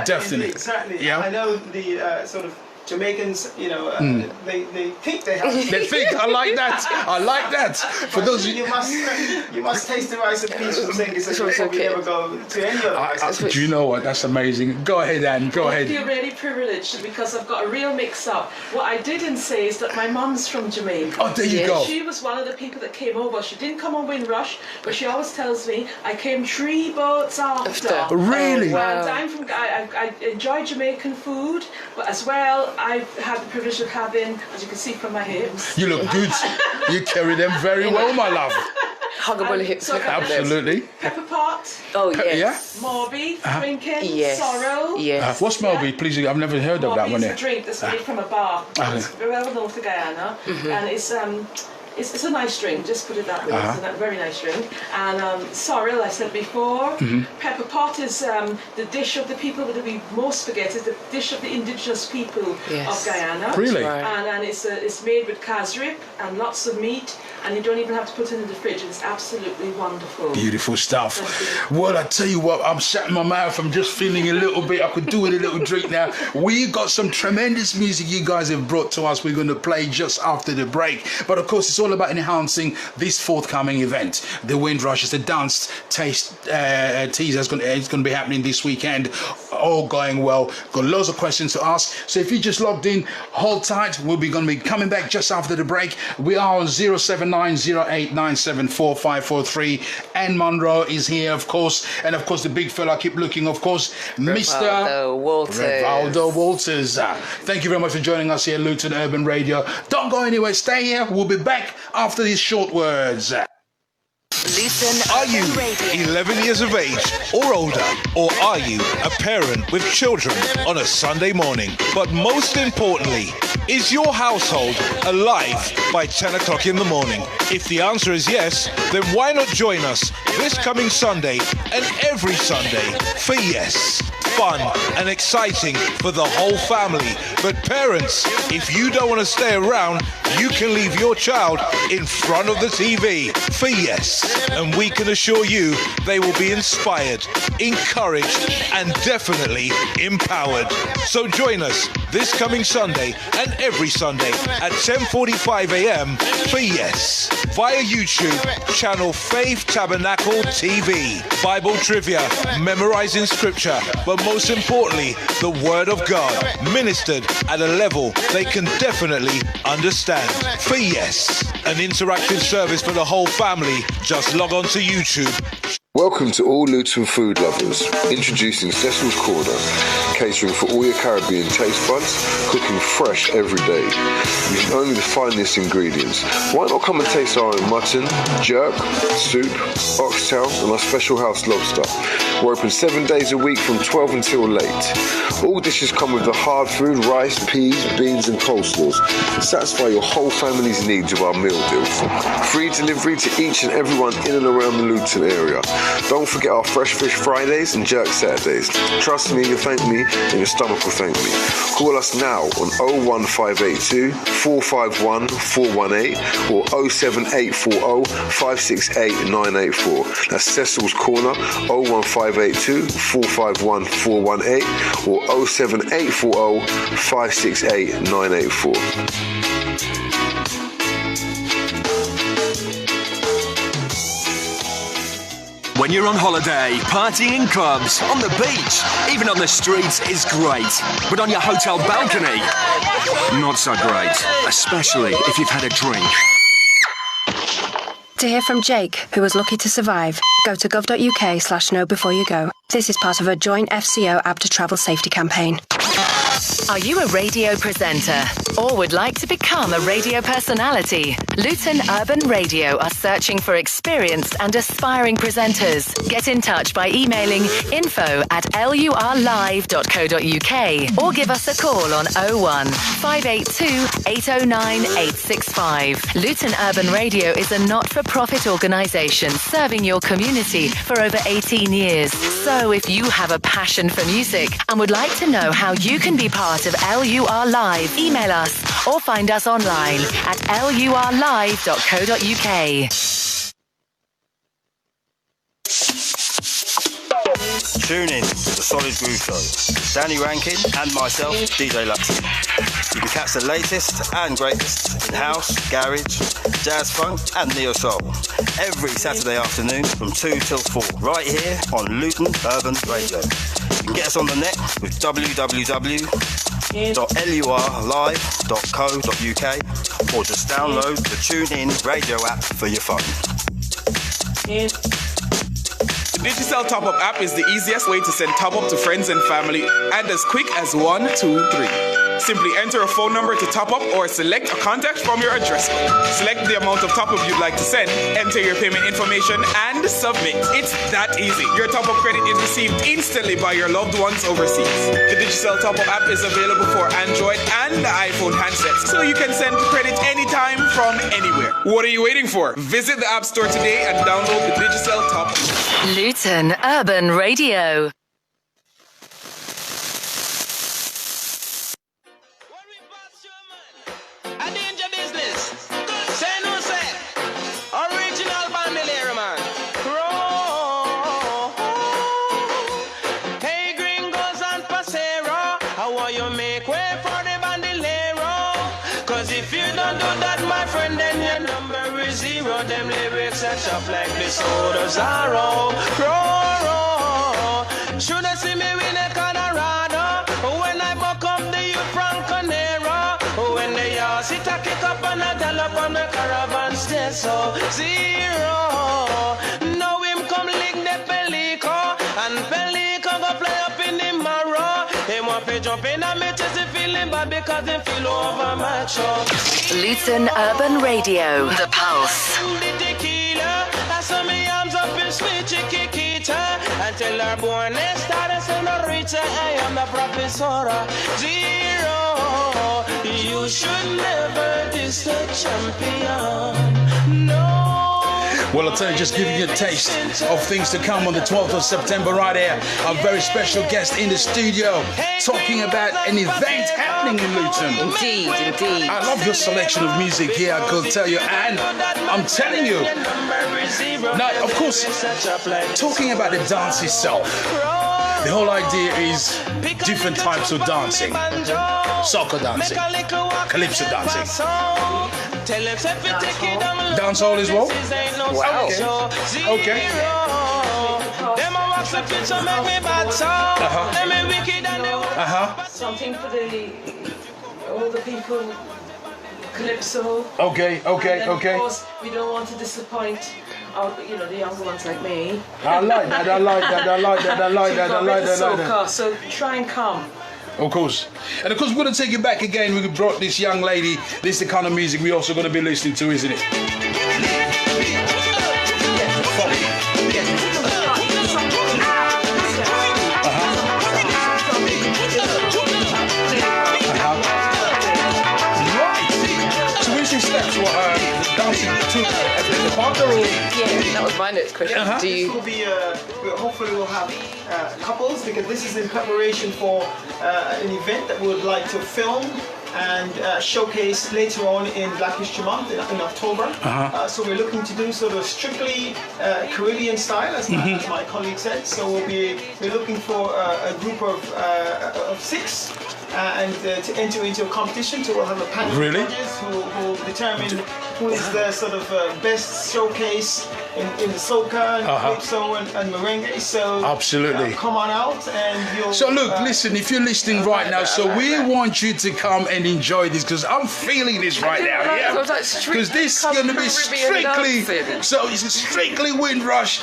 Definitely. Exactly. Yeah. I know the sort of Jamaicans, they think they have. They think. I like that. I like that. For those you must taste the rice and peas from St. Kitts, and you'll probably never go to any other. Do you know what? That's amazing. Go ahead, Anne. Go ahead. I feel really privileged because I've got a real mix-up. What I didn't say is that my mum's from Jamaica. Oh, there you go. She was one of the people that came over. She didn't come on Windrush, but she always tells me I came 3 boats after. Really? And I'm from. I enjoy Jamaican food, but as well, I've had the privilege of having, as you can see from my hips. You look good. You carry them very well, my love. Huggable hips. Absolutely. Pepper pot. Oh, yes. Morby, drinking, yes. Sorrow. Yes. What's Morby? Please, I've never heard of that one. Morby is a drink that's made from a bar. It's very well known to Guyana, and it's a nice drink, just put it that way. It's a very nice drink. And sorrel, I said before. Pepper pot is the dish of the people that we most forget, is the dish of the indigenous people of Guyana. Really? Right. And it's made with casrip and lots of meat, and you don't even have to put it in the fridge. It's absolutely wonderful. Beautiful stuff. Well, I tell you what, I'm shutting my mouth. I'm just feeling a little bit. I could do with a little drink now. We got some tremendous music you guys have brought to us. We're going to play just after the break. But of course, it's all about enhancing this forthcoming event. The Windrush is a dance teaser. It's going to be happening this weekend. All going well. Got loads of questions to ask. So if you just logged in, hold tight. We'll be going to be coming back just after the break. We are on 07908974543. And Monroe is here, of course. And of course, the big fella I keep looking, of course, Mr. Rivaldo Walters. Thank you very much for joining us here at Luton Urban Radio. Don't go anywhere. Stay here. We'll be back after these short words. Are you 11 years of age or older? Or are you a parent with children on a Sunday morning? But most importantly, is your household alive by 10 o'clock in the morning? If the answer is yes, then why not join us this coming Sunday and every Sunday for Yes. fun and exciting for the whole family. But parents, if you don't want to stay around, you can leave your child in front of the TV for Yes. And we can assure you they will be inspired, encouraged, and definitely empowered. So join us this coming Sunday and every Sunday at 10:45 a.m. for Yes. Via YouTube, channel Faith Tabernacle TV. Bible trivia, memorizing scripture, but most importantly, the Word of God, ministered at a level they can definitely understand. For Yes, an interactive service for the whole family. Just log on to YouTube. Welcome to all Luton food lovers. Introducing Cecil's Corner, catering for all your Caribbean taste buds, cooking fresh every day. Using only the finest ingredients. Why not come and taste our own mutton, jerk, soup, oxtail, and our special house lobster? We're open 7 days a week from 12 until late. All dishes come with the hard food, rice, peas, beans, and coleslaws. Satisfy your whole family's needs with our meal deals. Free delivery to each and everyone in and around the Luton area. Don't forget our Fresh Fish Fridays and Jerk Saturdays. Trust me, you'll thank me, and your stomach will thank me. Call us now on 01582 451 418 or 07840 568 984. That's Cecil's Corner, 01582 451 418 or 07840 568 984. When you're on holiday, partying in clubs, on the beach, even on the streets is great. But on your hotel balcony, not so great. Especially if you've had a drink. To hear from Jake, who was lucky to survive, go to gov.uk/know before you go. This is part of a joint FCO App to Travel Safety campaign. Are you a radio presenter or would like to become a radio personality? Luton Urban Radio are searching for experienced and aspiring presenters. Get in touch by emailing info@lurlive.co.uk or give us a call on 01 582 809 865. Luton Urban Radio is a not-for-profit organisation serving your community for over 18 years. So if you have a passion for music and would like to know how you can be part of LUR Live, email us or find us online at lurlive.co.uk. Tune in to the Solid Groove Show. Danny Rankin and myself, DJ Luxy. You can catch the latest and greatest in house, garage, jazz funk and neo soul every Saturday afternoon from 2 till 4 right here on Luton Urban Radio. You can get us on the net with www.lurlive.co.uk or just download the TuneIn radio app for your phone. The Digicel top-up app is the easiest way to send top-up to friends and family and as quick as 1, 2, 3. Simply enter a phone number to top up or select a contact from your address book. Select the amount of top-up you'd like to send, enter your payment information and submit. It's that easy. Your top-up credit is received instantly by your loved ones overseas. The Digicel top-up app is available for Android and iPhone handsets, so you can send credit anytime from anywhere. What are you waiting for? Visit the App Store today and download the Digicel top-up. Luton Urban Radio. Them lyrics that chop like the soda Zaro. Should I see me win a Colorado? When I buck up the youth from Conero. When they all sit a kick up and a gallop on the caravan stay so zero. Now him come lick the Pelico and Pelico go play up in the marrow. Him want to jump in and me just feeling bad because they feel over my show. Luton Urban Radio, The Pulse. So me arms up in sweet chiquita until our born started senorita. I am the professor zero. You should never diss the champion. No. Well, I'll tell you, just giving you a taste of things to come on the 12th of September right here. A very special guest in the studio talking about an event happening in Luton. Indeed, indeed. I love your selection of music here, I could tell you. And I'm telling you, now, of course, talking about the dance itself, the whole idea is different types of dancing. Soccer dancing, calypso dancing. Dancehall as well? Wow. Okay. Something for all the people, calypso. Okay. And then, of course, we don't want to disappoint the younger ones like me. I like that. So try and come. Of course. And of course, we're going to take you back again. We brought this young lady. This is the kind of music we're also going to be listening to, isn't it? Dancing to the partner or? Yeah, that was my next question. Do you? This will be, hopefully we'll have couples, because this is in preparation for an event that we would like to film and showcase later on in Black History Month in October. So we're looking to do sort of strictly Caribbean style, as my colleague said. So we're looking for a group of 6. And to enter into a competition, so we'll have a panel of judges who will determine who is the sort of best showcase in the soca and calypso and merengue. So absolutely, come on out and you'll. So look, listen, if you're listening right now, so we want you to come and enjoy this, because I'm feeling this right now, yeah. Because this is going to be strictly, so it's strictly Windrush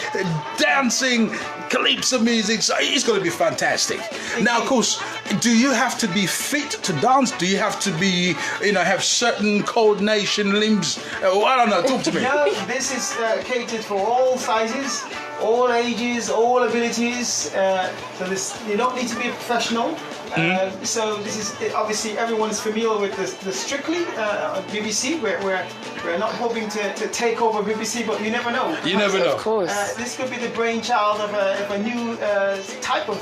dancing, calypso music. So it's going to be fantastic. Now, of course, do you have to be fit to dance? Do you have to be, have certain coordination limbs? I don't know, talk to me. No, this is catered for all sizes, all ages, all abilities. So you don't need to be a professional. So this is obviously everyone's familiar with the Strictly BBC. We're not hoping to take over BBC, but you never know. You never know. Of course. This could be the brainchild of a new type of.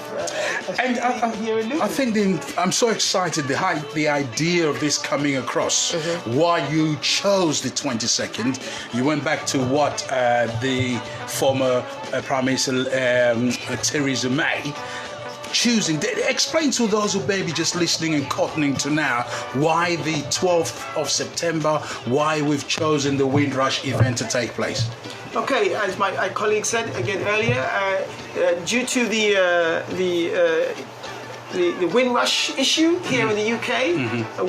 And here in Luton. I think I'm so excited the idea of this coming across. Why you chose the 22nd? You went back to what the former Prime Minister Theresa May. Choosing. Explain to those who may be just listening and cottoning to now why the 12th of September, why we've chosen the Windrush event to take place. Okay, as my colleague said again earlier, due to the Windrush issue here in the UK,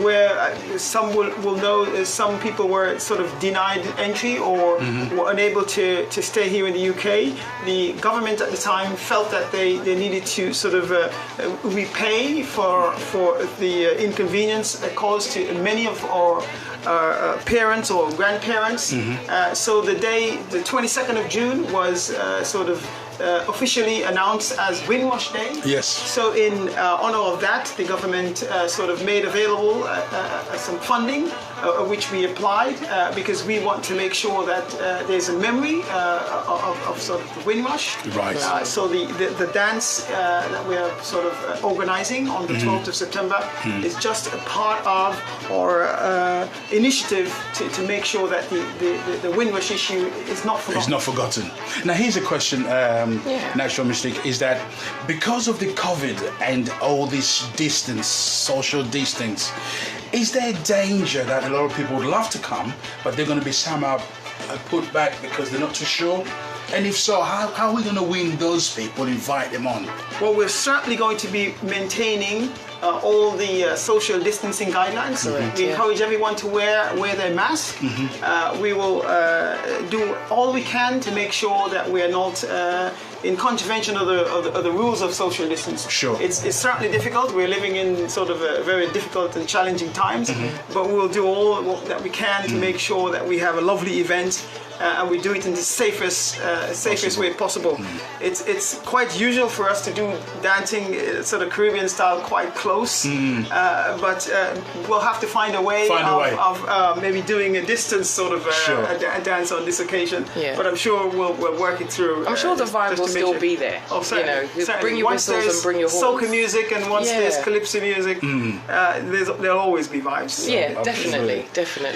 where some will know some people were sort of denied entry or were unable to stay here in the UK. The government at the time felt that they needed to sort of repay for the inconvenience caused to many of our parents or grandparents. So the 22nd of June was sort of officially announced as Windrush Day. Yes. So in honor of that, the government sort of made available some funding, which we applied because we want to make sure that there's a memory of sort of the Windrush. Right. So the dance that we are sort of organizing on the 12th of September is just a part of our initiative to make sure that the Windrush issue is not forgotten. It's not forgotten. Now here's a question, Natural Mystic, is that because of the COVID and all this distance, social distance, is there danger that a lot of people would love to come, but they're going to be somehow put back because they're not too sure? And if so, how are we going to win those people, invite them on? Well, we're certainly going to be maintaining all the social distancing guidelines. We encourage everyone to wear their mask. We will do all we can to make sure that we are not in contravention of the rules of social distance. Sure. It's certainly difficult. We're living in sort of a very difficult and challenging times, but we will do all that we can to make sure that we have a lovely event. And we do it in the safest way possible. It's quite usual for us to do dancing sort of Caribbean style quite close close. But we'll have to find a way of maybe doing a distance sort of a dance on this occasion. Yeah. But I'm sure we'll work it through. I'm sure the vibe will still be there. Oh, certainly. Bring your whistles and bring your horns. Soca music, and once there's calypso music, there'll always be vibes. Yeah, definitely.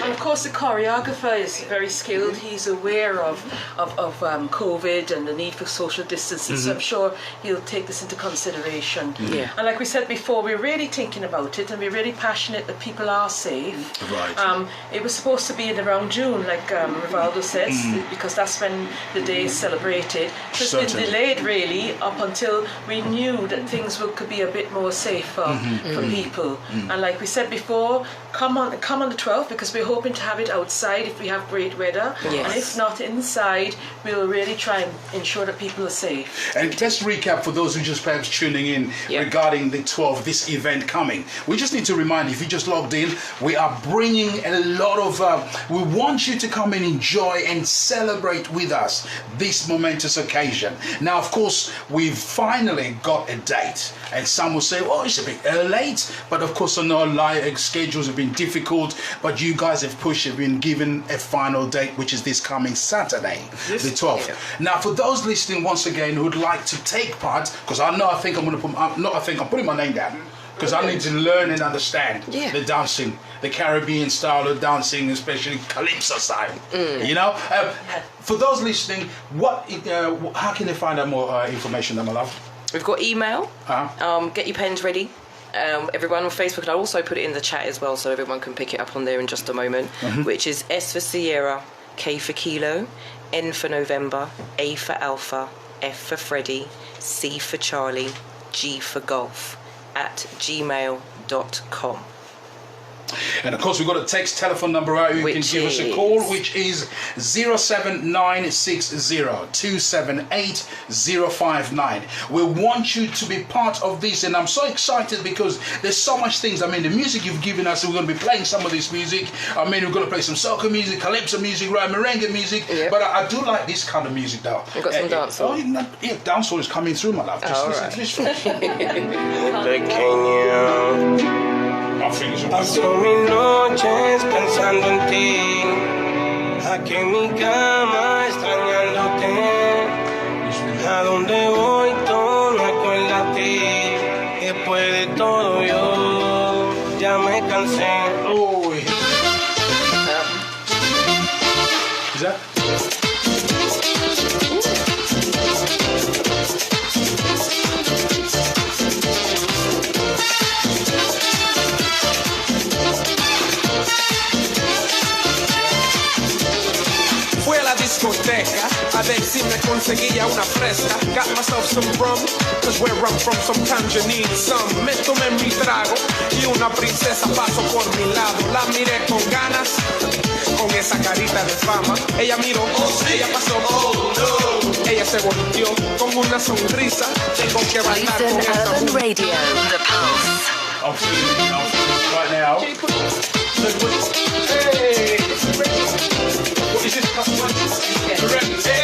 And of course, the choreographer is very skilled. He's aware of COVID and the need for social distancing. So I'm sure he'll take this into consideration. Yeah. And like we said before, we're really thinking about it, and we're really passionate that people are safe. Right. It was supposed to be in around June, like Rivaldo says, because that's when the day is celebrated. So it's been delayed really up until we knew that things could be a bit more safer for people. And like we said before, come on the 12th, because we're hoping to have it outside if we have great weather. Yes. And if not inside, we'll really try and ensure that people are safe. And let's recap for those who just perhaps tuning in regarding the 12th, this event coming. We just need to remind you, if you just logged in, we are bringing a lot of, we want you to come and enjoy and celebrate with us this momentous occasion. Now, of course, we've finally got a date, and some will say, oh, it's a bit late, but of course, I know schedules have been difficult, but you guys have pushed, have been given a final date, which is this coming Saturday, the 12th. Yeah. Now, for those listening once again who would like to take part, because I'm putting my name down, because I need to learn and understand the dancing, the Caribbean style of dancing, especially calypso style. You know, for those listening, how can they find out more information, my love? We've got email. Get your pens ready. Everyone on Facebook, and I'll also put it in the chat as well, so everyone can pick it up on there in just a moment. Which is S for Sierra, K for Kilo, N for November, A for Alpha, F for Freddy, C for Charlie, G for Golf, @gmail.com. And of course, we've got a text telephone number out. You can give us a call, which is 07960278059. We want you to be part of this, and I'm so excited because there's so much things. I mean, the music you've given us, we're going to be playing some of this music. I mean, we're going to play some soca music, calypso music, merengue music. But I do like this kind of music, though. We've got some dancehall. Dancehall is coming through, my love. Just listen to this Paso mis noches pensando en ti, aquí en mi cama extrañándote. A donde voy todo me acuerda a ti. Después de todo yo ya me cansé. Is that? Discoteca, a ver si me conseguía una fresca. Got myself some rum, cause where I'm from sometimes you need some. Me tomé mi trago y una princesa pasó por mi lado. La miré con ganas, con esa carita de fama. Ella miró, ella pasó, ella se volteó con una sonrisa. Tengo que bailar con esta Urban Radio, the Pulse. Right now. Hey! What is this? Hey!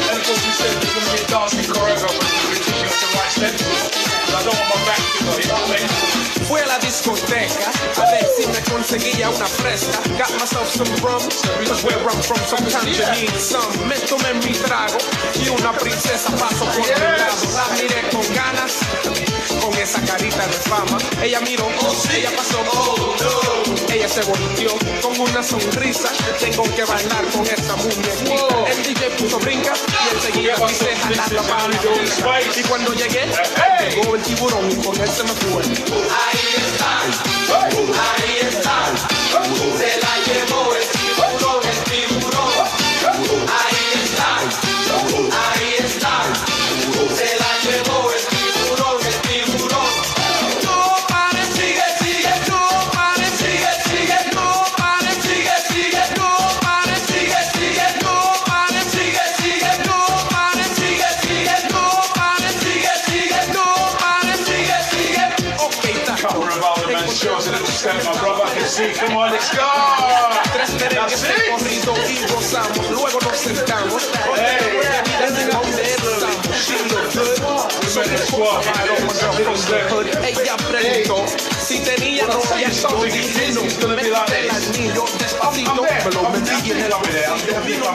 And of course we said there's going to be a dancing choreographer who's going to be teaching us the right steps. I don't want my back to go, you know what I mean? Fue a la discoteca a ver si me conseguía una fresca. Got myself some rum, cause where I'm from sometimes you need some. Me tomé mi trago y una princesa pasó por mi lado. La miré con ganas, con esa carita de fama. Ella miró, ella pasó, ella se volteó con una sonrisa. Tengo que bailar con esta muñequita. El DJ puso brinca y enseguida quise jalar la mano. Y cuando llegué, llegó el tiburón y con él se me fue. Ahí está, se la llevó el tiburón, ahí está, se la llevó el tiburón, No pares, sigue, no pares, sigue, no pares, sigue, no pares, sigue, no pares, sigue, no pares, sigue, no pares, sigue, no pares, sigue. Okay, couple of other men shows a little step, my brother. I can see. Come on, let's go. Tres merengues de corrido y gozamos, luego nos sentamos. Desde donde estamos, hood. So right off my girl from the hood. Hey, ya pregunto, si tenía novia, yo dije no. Me las niños, despacito, me lo metí en el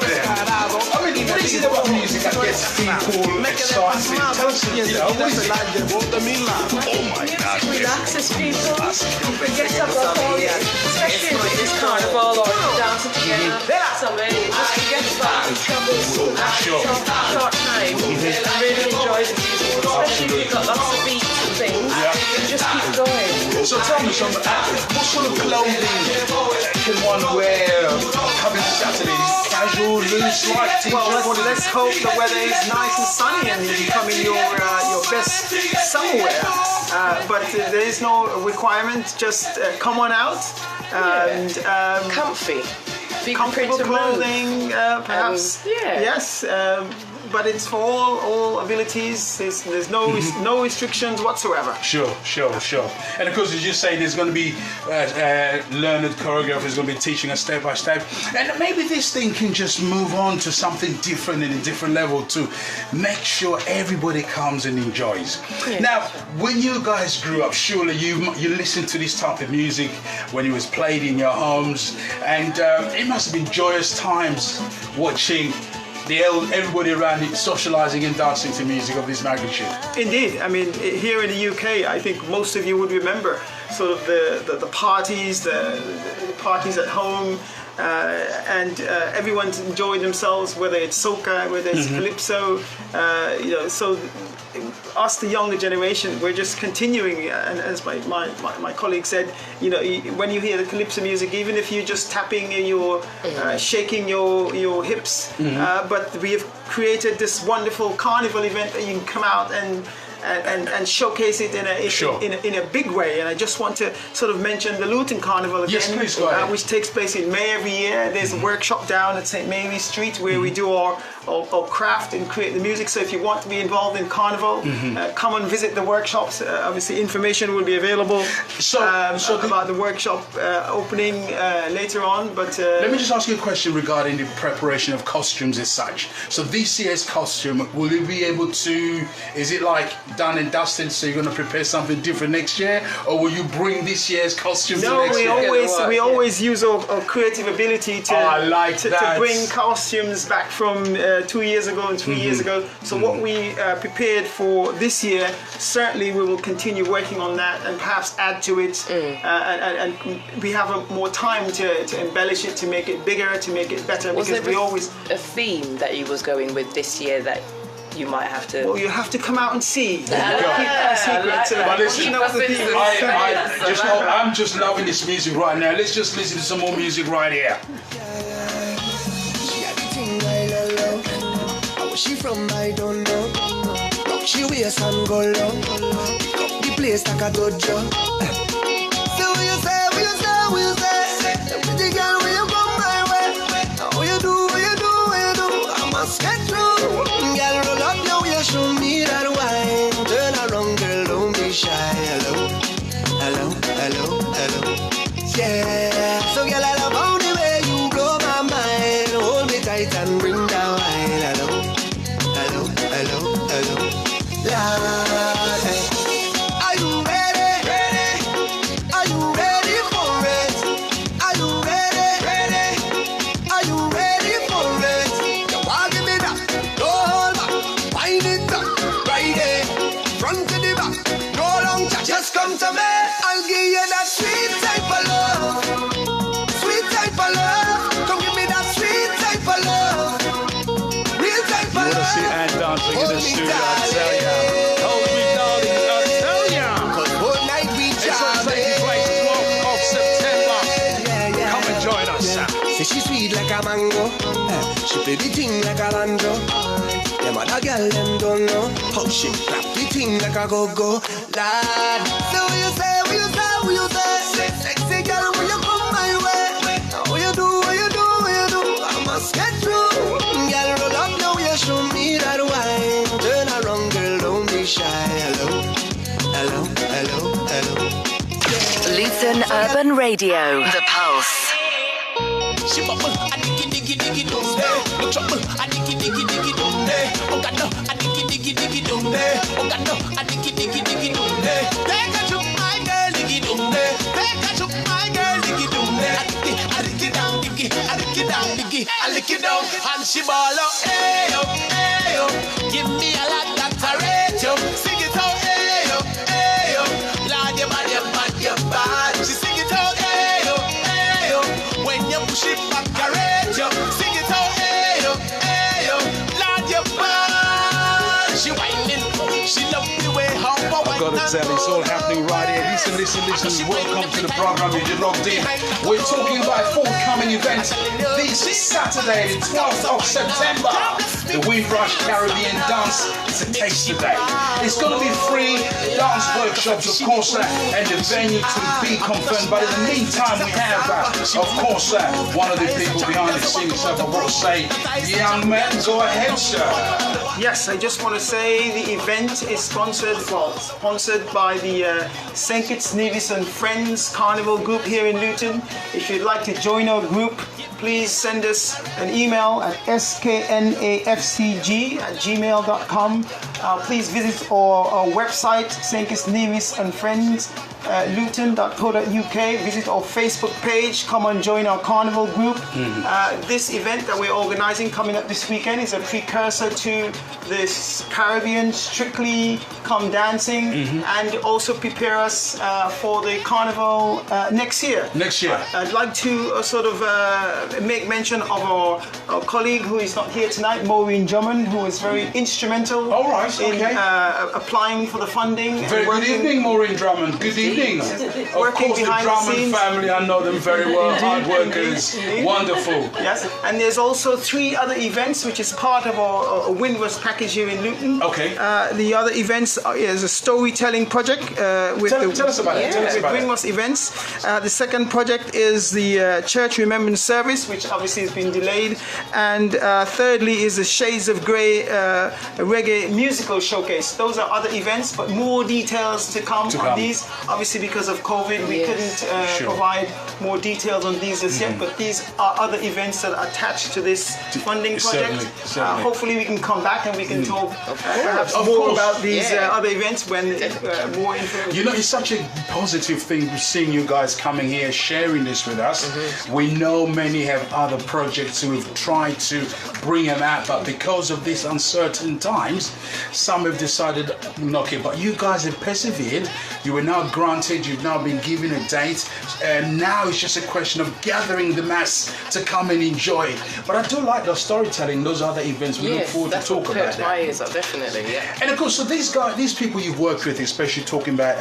descarado. What is it about music that gets people excited? Tell us, you know, what is it? Oh my God. Relaxes people. You forget about all the, especially in this carnival or dancing together. Somebody just forget about the troubles. Short time. I really enjoy the music, especially if you've got lots of beats and things. You just keep going. So tell me something. What sort of clothing can one wear coming Saturday? Casual, loose, light t-shirt? Well, let's hope the weather is nice and sunny and you become in your best summer wear. But there is no requirement. Just come on out and comfy, comfortable clothing, perhaps. Yes. But it's for all abilities. There's no restrictions whatsoever. Sure. And of course, as you say, there's going to be learned choreographers going to be teaching us step by step. And maybe this thing can just move on to something different in a different level to make sure everybody comes and enjoys. Yeah. Now, when you guys grew up, surely you listened to this type of music when it was played in your homes, and it must have been joyous times watching everybody around it socializing and dancing to music of this magnitude. Indeed. I mean, here in the UK, I think most of you would remember sort of the parties, the parties at home, and everyone's enjoying themselves, whether it's soca, whether it's calypso, so us, the younger generation, we're just continuing, and as my colleague said, when you hear the calypso music, even if you're just tapping and you're shaking your hips, but we have created this wonderful carnival event that you can come out and showcase it in a big way. And I just want to sort of mention the Luton Carnival again, yes, please, go ahead. Which takes place in May every year. There's a workshop down at St. Mary's Street where we do our craft and create the music. So if you want to be involved in Carnival, come and visit the workshops. Obviously information will be available about the workshop opening later on. But let me just ask you a question regarding the preparation of costumes as such. So this year's costume, will you be able to, is it like done and dusted, so you're going to prepare something different next year, or will you bring this year's costume to next year? We always use our creative ability to bring costumes back from 2 years ago and 3 years ago. So what we prepared for this year, certainly we will continue working on that and perhaps add to it, and we have more time to embellish it, to make it bigger, to make it better. Was because there we always a theme that you was going with this year that you might have to... Well, you have to come out and see. Keep that secret. But listen, I'm just loving this music right now. Let's just listen to some more music right here. She from I don't know. Rock she wears and go low. Pick up the place like a dojo. So will you say, will you say, will you say? Pretty girl, will you come my way? What you do, what you do, what you do? I must get through. Girl, roll up your way, show me that wine. Turn around, girl, don't be shy. Hello, hello, hello, hello. Yeah. So girl, I love how the way you blow my mind. Hold me tight and bring down wine. Hello. Hello, hello, hello. Lord, hey. Are you ready? Are you ready for it? Are you ready? Are you ready for it? You want give me that? No hold back. Wind it up, right there. Front to the back. No long chat. Just come to me. I'll give you that sweet type of love. Sweet type of love. Come give me that sweet type of love. Real type of love. And dancing in the studio, I tell ya. Hold me, darling, I tell ya. Cause all night we it's all taking place 12th of September. Come and join us. Say she sweet like a mango. She play the thing like a banjo. Them other girl them don't know how she clap the thing like a go-go. Lad. So will you say, will you say, will you say? Sexy girl, will you come my way? What you do, what you do, what you do? I must get through. Girl, roll up now, you show me that wine. Turn around, girl, don't be shy. Hello, hello, hello, hello. Luton Urban Radio, The Pulse. She bubble, I diggy diggy. diggy diggy doom day. No trouble, a diggy diggy diggy doom day. Oh God no, a diggy diggy diggy doom day. Oh God no, a diggy diggy diggy doom day. Take a chook, my girl, diggy doom day. Take a chook, my girl, diggy doom day. I lick it down, diggy, I lick it down, diggy, I lick it down, and she ball out, hey yo, hey yo. Give me a lot that I rate you. Sing it out, hey yo, hey yo. Lord, you bad, you bad, you bad. She sing it out, hey yo, hey yo. When you push it back, I rate you. Sing it out, hey yo, hey yo. Lord, you bad. She whining, she love the way how I I've got to tell you, it's all happening right here. Listen. Welcome to the program. You're logged in. We're talking about a forthcoming event this Saturday, the 12th of September. The Windrush Caribbean Dance. It's a taster day. It's going to be free dance workshops, of course, and the venue to be confirmed. But in the meantime, we have, of course, one of the people behind the scenes. So I want to say, young man, go ahead, sir. Yes, I just want to say the event is sponsored by the St. Kitts Nevis and Friends Carnival Group here in Luton. If you'd like to join our group, please send us an email at sknafcg@gmail.com. Please visit our website, St. Kitts Nevis and Friends, luton.co.uk. Visit our Facebook page. Come and join our carnival group. This event that we're organizing coming up this weekend is a precursor to this Caribbean Strictly Come Dancing, and also prepare us for the carnival next year. I'd like to make mention of our colleague who is not here tonight, Maureen Drummond, who was very instrumental in applying for the funding. Very good evening, Maureen Drummond. Good evening. Of course, the Drummond family, I know them very well. Hard workers. Wonderful. Yes, and there's also 3 other events which is part of our Windrush package here in Luton. Okay. The other events is a storytelling project with tell us about it. Tell us about Windrush events. The second project is the Church Remembrance Service, which obviously has been delayed, and thirdly is the Shades of Grey reggae musical showcase. Those are other events, but more details to come on these. Obviously, because of COVID, we couldn't provide more details on these as yet, but these are other events that are attached to this funding project. Certainly. Hopefully, we can come back and we can talk perhaps more about these other events when more information. You know, it's such a positive thing seeing you guys coming here, sharing this with us. We know many have other projects who have tried to bring them out, but because of these uncertain times, some have decided, okay, but you guys have persevered. You were now granted, you've now been given a date, and now it's just a question of gathering the mass to come and enjoy it. But I do like the storytelling, those other events. We look forward to talk about that. My ears up, definitely, And of course, so these people you've worked with, especially talking about,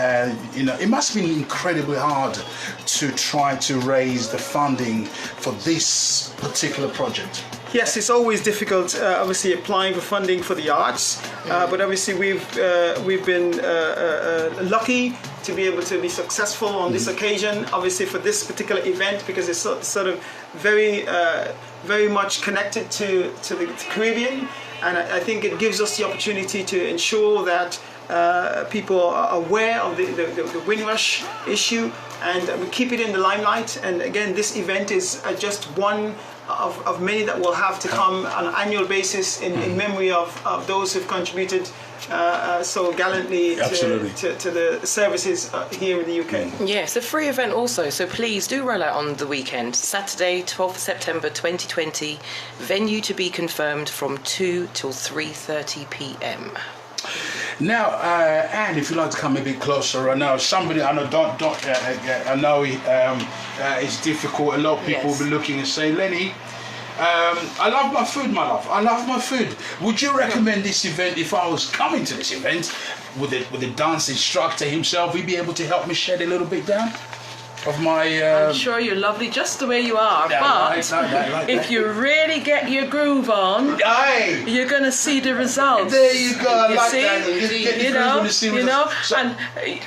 it must have been incredibly hard to try to raise the funding for this particular project. Yes, it's always difficult, obviously, applying for funding for the arts, but obviously we've been lucky to be able to be successful on this occasion, obviously for this particular event, because it's sort of very much connected to the Caribbean, and I think it gives us the opportunity to ensure that people are aware of the Windrush issue, and we keep it in the limelight. And again, this event is just one of many that will have to come on an annual basis in memory of those who've contributed so gallantly to the services here in the UK. Yeah, it's a free event also, so please do roll out on the weekend. Saturday, 12th September 2020, venue to be confirmed from 2 till 3:30 p.m. Now, Anne, if you'd like to come a bit closer, I know it's difficult. A lot of people will be looking and say, Lenny, I love my food, my love. I love my food. Would you recommend this event if I was coming to this event with the dance instructor himself? He'd be able to help me shed a little bit down of my... I'm sure you're lovely just the way you are, but if you really get your groove on, you're going to see the results. There you go. I like see? that. You know, and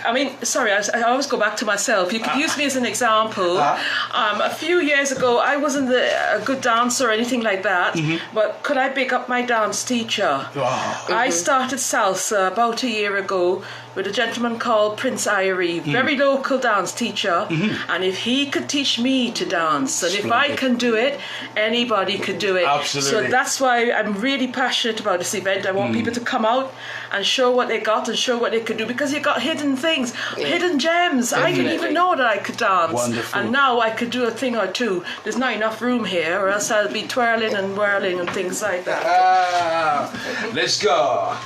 I mean, sorry, I always go back to myself. You could use me as an example. A few years ago, I wasn't a good dancer or anything like that, but could I pick up my dance teacher? I started salsa about a year ago with a gentleman called Prince Irie, very local dance teacher, and if he could teach me to dance, and if I can do it, anybody can do it. Absolutely. So that's why I'm really passionate about this event. I want people to come out and show what they got and show what they could do, because you got hidden things, hidden gems. I didn't even know that I could dance. Wonderful. And now I could do a thing or two. There's not enough room here, or else I'll be twirling and whirling and things like that. Let's go.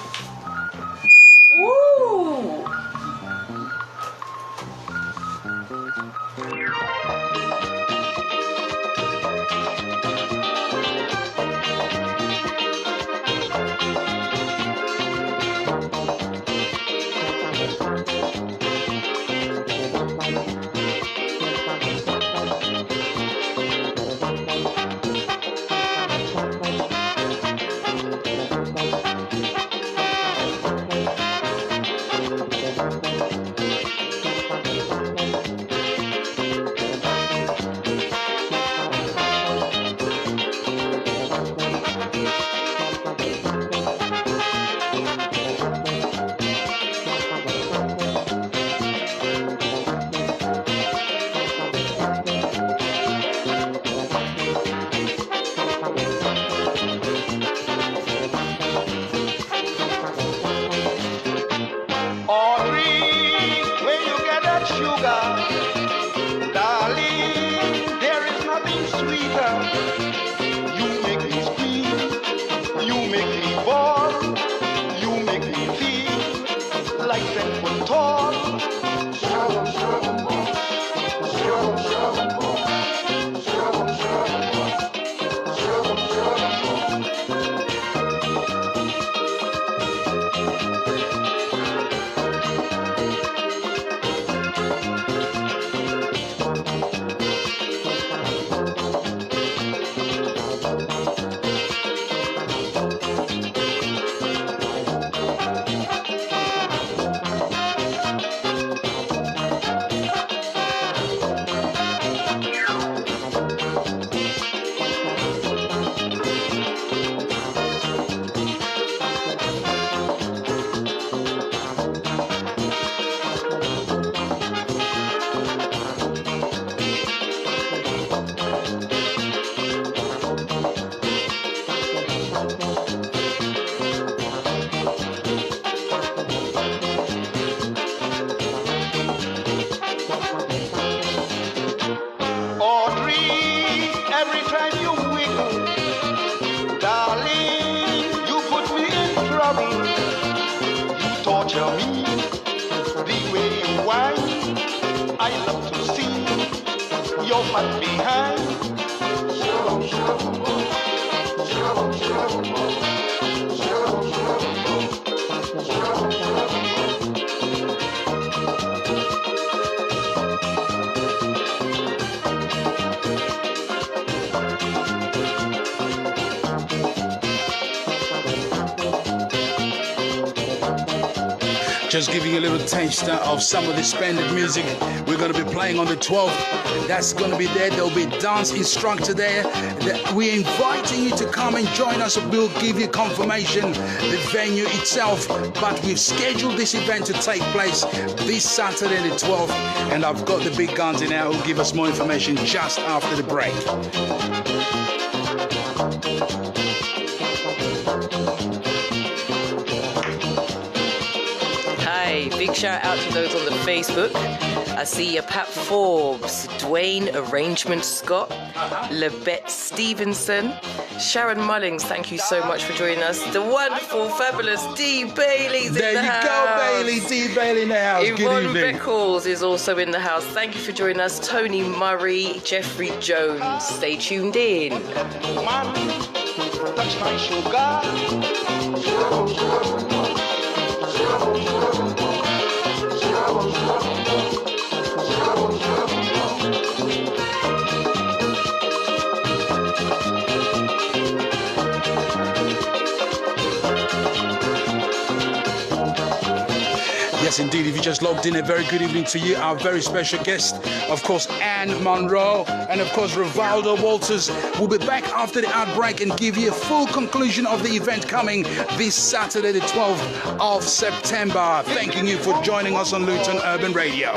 Woo! Just giving you a little taster of some of the splendid music we're going to be playing on the 12th. That's going to be there. There'll be a dance instructor there. We're inviting you to come and join us. We'll give you confirmation, the venue itself. But we've scheduled this event to take place this Saturday, the 12th. And I've got the big guns in there who'll give us more information just after the break. Big shout out to those on the Facebook. I see you, Pat Forbes, Dwayne Arrangement Scott, Lebette Stevenson, Sharon Mullings, thank you so much for joining us. The wonderful, fabulous Dee Bailey's in the house. There you go, Bailey. Dee Bailey in the house. Yvonne Good evening. Beckles is also in the house. Thank you for joining us. Tony Murray, Jeffrey Jones. Stay tuned in. Touch my sugar. Yes, indeed. If you just logged in, a very good evening to you. Our very special guest, of course, Anne Monroe, and of course, Rivaldo Walters will be back after the outbreak and give you a full conclusion of the event coming this Saturday, the 12th of September. Thanking you for joining us on Luton Urban Radio.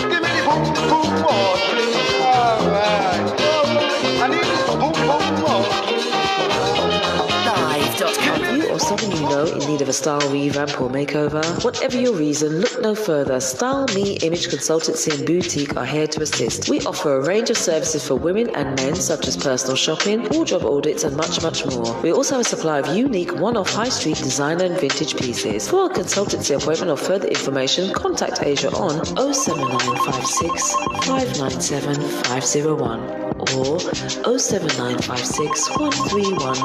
Give me the boom, boom, more, please. All right. I need this boom, boom, more. Live.com. You or someone you know in need of a style revamp or makeover? Whatever your reason, look no further. Style Me Image Consultancy and Boutique are here to assist. We offer a range of services for women and men, such as personal shopping, wardrobe audits, and much, much more. We also have a supply of unique one-off high street designer and vintage pieces. For a consultancy appointment or further information, contact Asia on 07956 597 501 or 07956 131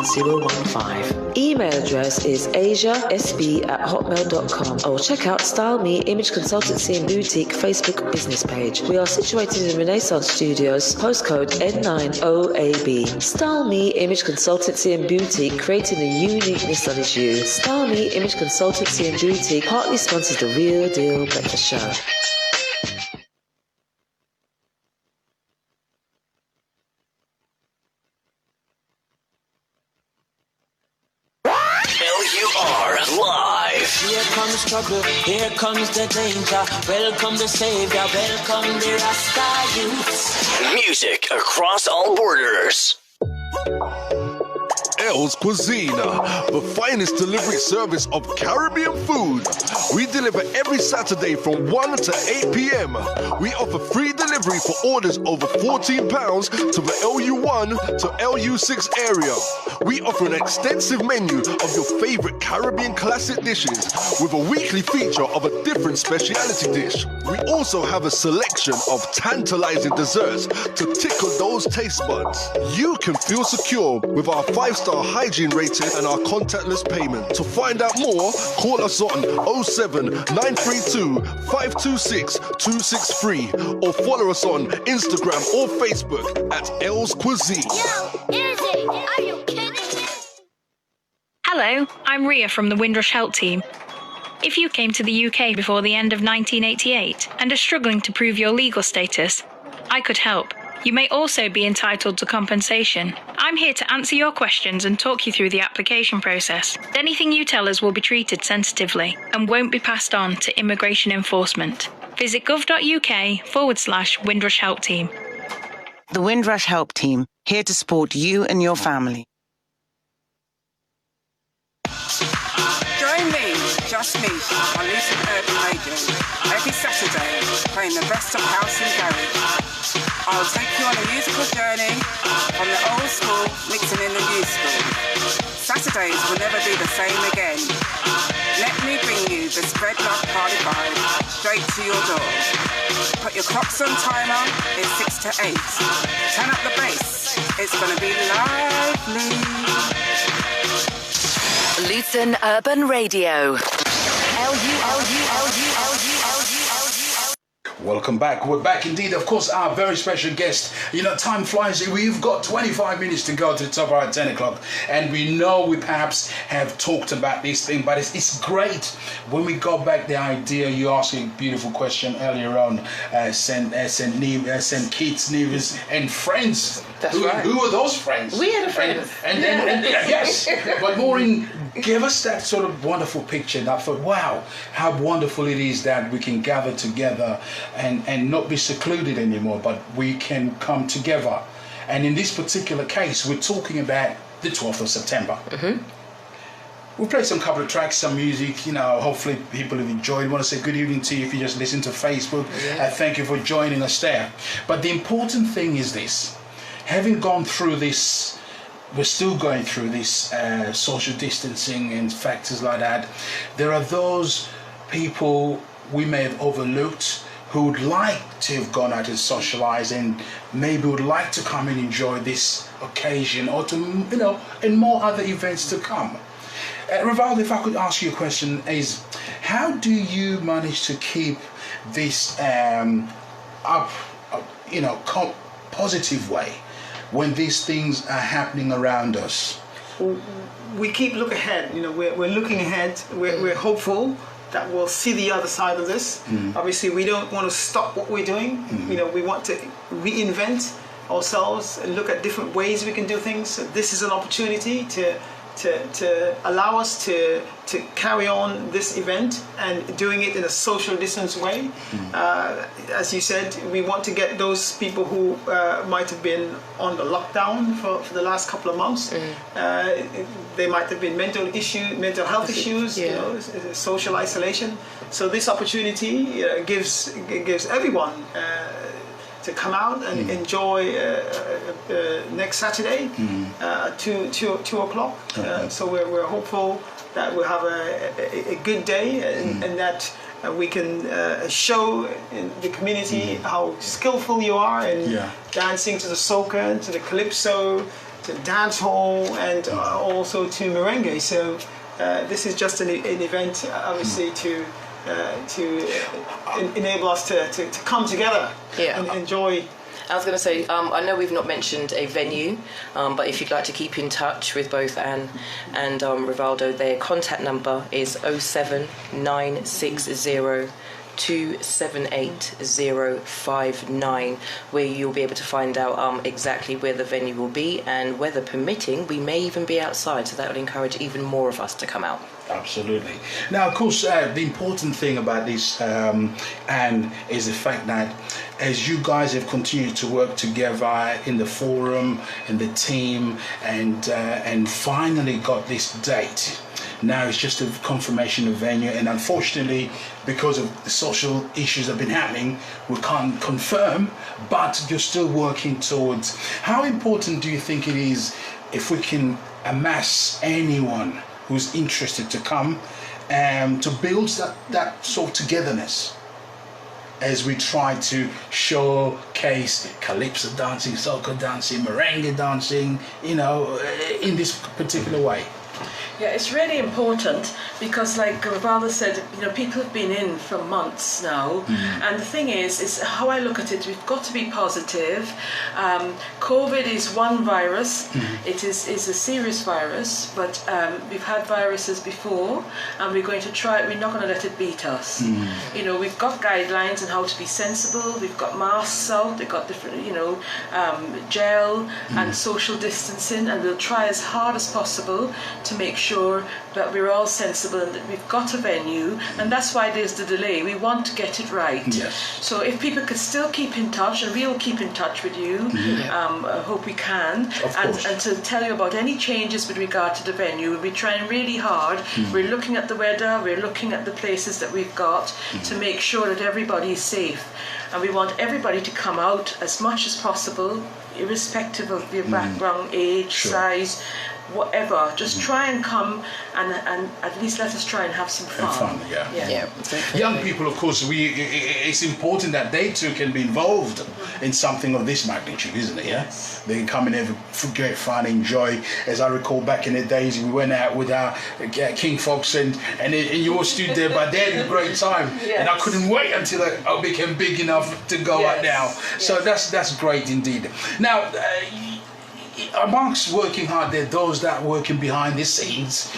015. Email address is asiasb@hotmail.com or check out Style Me Image Consultancy and Boutique Facebook business page. We are situated in Renaissance Studios, postcode N90AB. Style Me Image Consultancy and Boutique, creating the uniqueness that is you. Style Me Image Consultancy and Boutique partly sponsors the Real Deal Breakfast Show. Live. Here comes trouble, here comes the danger. Welcome the savior, welcome the Rasta youths. Music across all borders. El's Cuisine, the finest delivery service of Caribbean food. We deliver every Saturday from 1 to 8 p.m. We offer free delivery for orders over £14 to the LU1 to LU6 area. We offer an extensive menu of your favorite Caribbean classic dishes with a weekly feature of a different speciality dish. We also have a selection of tantalizing desserts to tickle those taste buds. You can feel secure with our 5-star hygiene rating and our contactless payment. To find out more, call us on 07932 526 263 or follow us on Instagram or Facebook at El's Cuisine. Yo, Izzy, are you kidding me? Hello, I'm Ria from the Windrush Help Team. If you came to the UK before the end of 1988 and are struggling to prove your legal status, I could help. You may also be entitled to compensation. I'm here to answer your questions and talk you through the application process. Anything you tell us will be treated sensitively and won't be passed on to immigration enforcement. Visit gov.uk/Windrush Help Team. The Windrush Help Team, here to support you and your family. Join me, just me, on Luton Urban Radio, every Saturday, playing the best of house and garage. I'll take you on a musical journey from the old school, mixing in the new school. Saturdays will never be the same again. Let me bring you the Spread Love Party vibe straight to your door. Put your clocks on timer, it's 6 to 8. Turn up the bass, it's gonna be lively. Luton Urban Radio. Welcome back. We're back indeed. Of course, our very special guest. You know, time flies. We've got 25 minutes to go to the top of our 10 o'clock. And we know we perhaps have talked about this thing, but it's great when we go back the idea. You asked a beautiful question earlier on. St. Kitts, Nevis, and friends. That's right. Who are those friends? We are the friends. And yes, but more in, give us that sort of wonderful picture. That thought, wow, how wonderful it is that we can gather together and not be secluded anymore, but we can come together. And in this particular case, we're talking about the 12th of September. Mm-hmm. We'll play some couple of tracks, some music, you know, hopefully people have enjoyed. I want to say good evening to you if you just listen to Facebook. Yeah. Thank you for joining us there. But the important thing is this, having gone through this, we're still going through this social distancing and factors like that. There are those people we may have overlooked who would like to have gone out and socialise and maybe would like to come and enjoy this occasion or to, you know, and more other events to come. Rivaldo, if I could ask you a question, is how do you manage to keep this positive way when these things are happening around us? We keep looking ahead. You know, we're looking ahead. We're hopeful. that will see the other side of this. Obviously, we don't want to stop what we're doing. You know, we want to reinvent ourselves and look at different ways we can do things. So this is an opportunity to allow us to carry on this event and doing it in a social distance way. As you said, we want to get those people who might have been on the lockdown for the last couple of months. They might have been mental health issues, you know, social isolation. So this opportunity gives everyone to come out and enjoy next Saturday at 2 o'clock. So we're hopeful that we'll have a good day and that we can show in the community how skillful you are in dancing to the soca and to the calypso, to dance hall, and also to merengue. So this is just an event, obviously, to enable us to come together and enjoy. I was going to say, I know we've not mentioned a venue, but if you'd like to keep in touch with both Anne and Rivaldo, their contact number is 07960 278-059, where you'll be able to find out exactly where the venue will be, and weather permitting, we may even be outside, so that will encourage even more of us to come out. Absolutely. Now, of course, the important thing about this, and is the fact that as you guys have continued to work together in the forum, in the team, and finally got this date. Now it's just a confirmation of venue, and unfortunately, because of the social issues that have been happening, we can't confirm, but you're still working towards. How important do you think it is if we can amass anyone who's interested to come to build that sort of togetherness as we try to showcase calypso dancing, soca dancing, merengue dancing, you know, in this particular way? Yeah, it's really important because, like Rivaldo said, you know, people have been in for months now, and the thing is how I look at it, we've got to be positive. COVID is one virus. It is a serious virus, but we've had viruses before, and we're going to try. We're not going to let it beat us. You know, we've got guidelines on how to be sensible. We've got masks out. We've got different, you know, gel and social distancing, and we'll try as hard as possible to make sure that we're all sensible and that we've got a venue, and that's why there's the delay. We want to get it right. Yes. So if people could still keep in touch, and we'll keep in touch with you, I hope we can, and to tell you about any changes with regard to the venue. We'll be trying really hard. We're looking at the weather, we're looking at the places that we've got to make sure that everybody is safe, and we want everybody to come out as much as possible, irrespective of your background, age, size, whatever. Just try and come and at least let us try and have some fun. Young people, of course, it's important that they too can be involved in something of this magnitude, isn't it? Yes. They can come and have great fun, enjoy. As I recall back in the days, we went out with our King Fox and you all stood there, but they had a great time. And I couldn't wait until I became big enough to go out now. So that's great indeed. Now, amongst working hard, there are those that are working behind the scenes,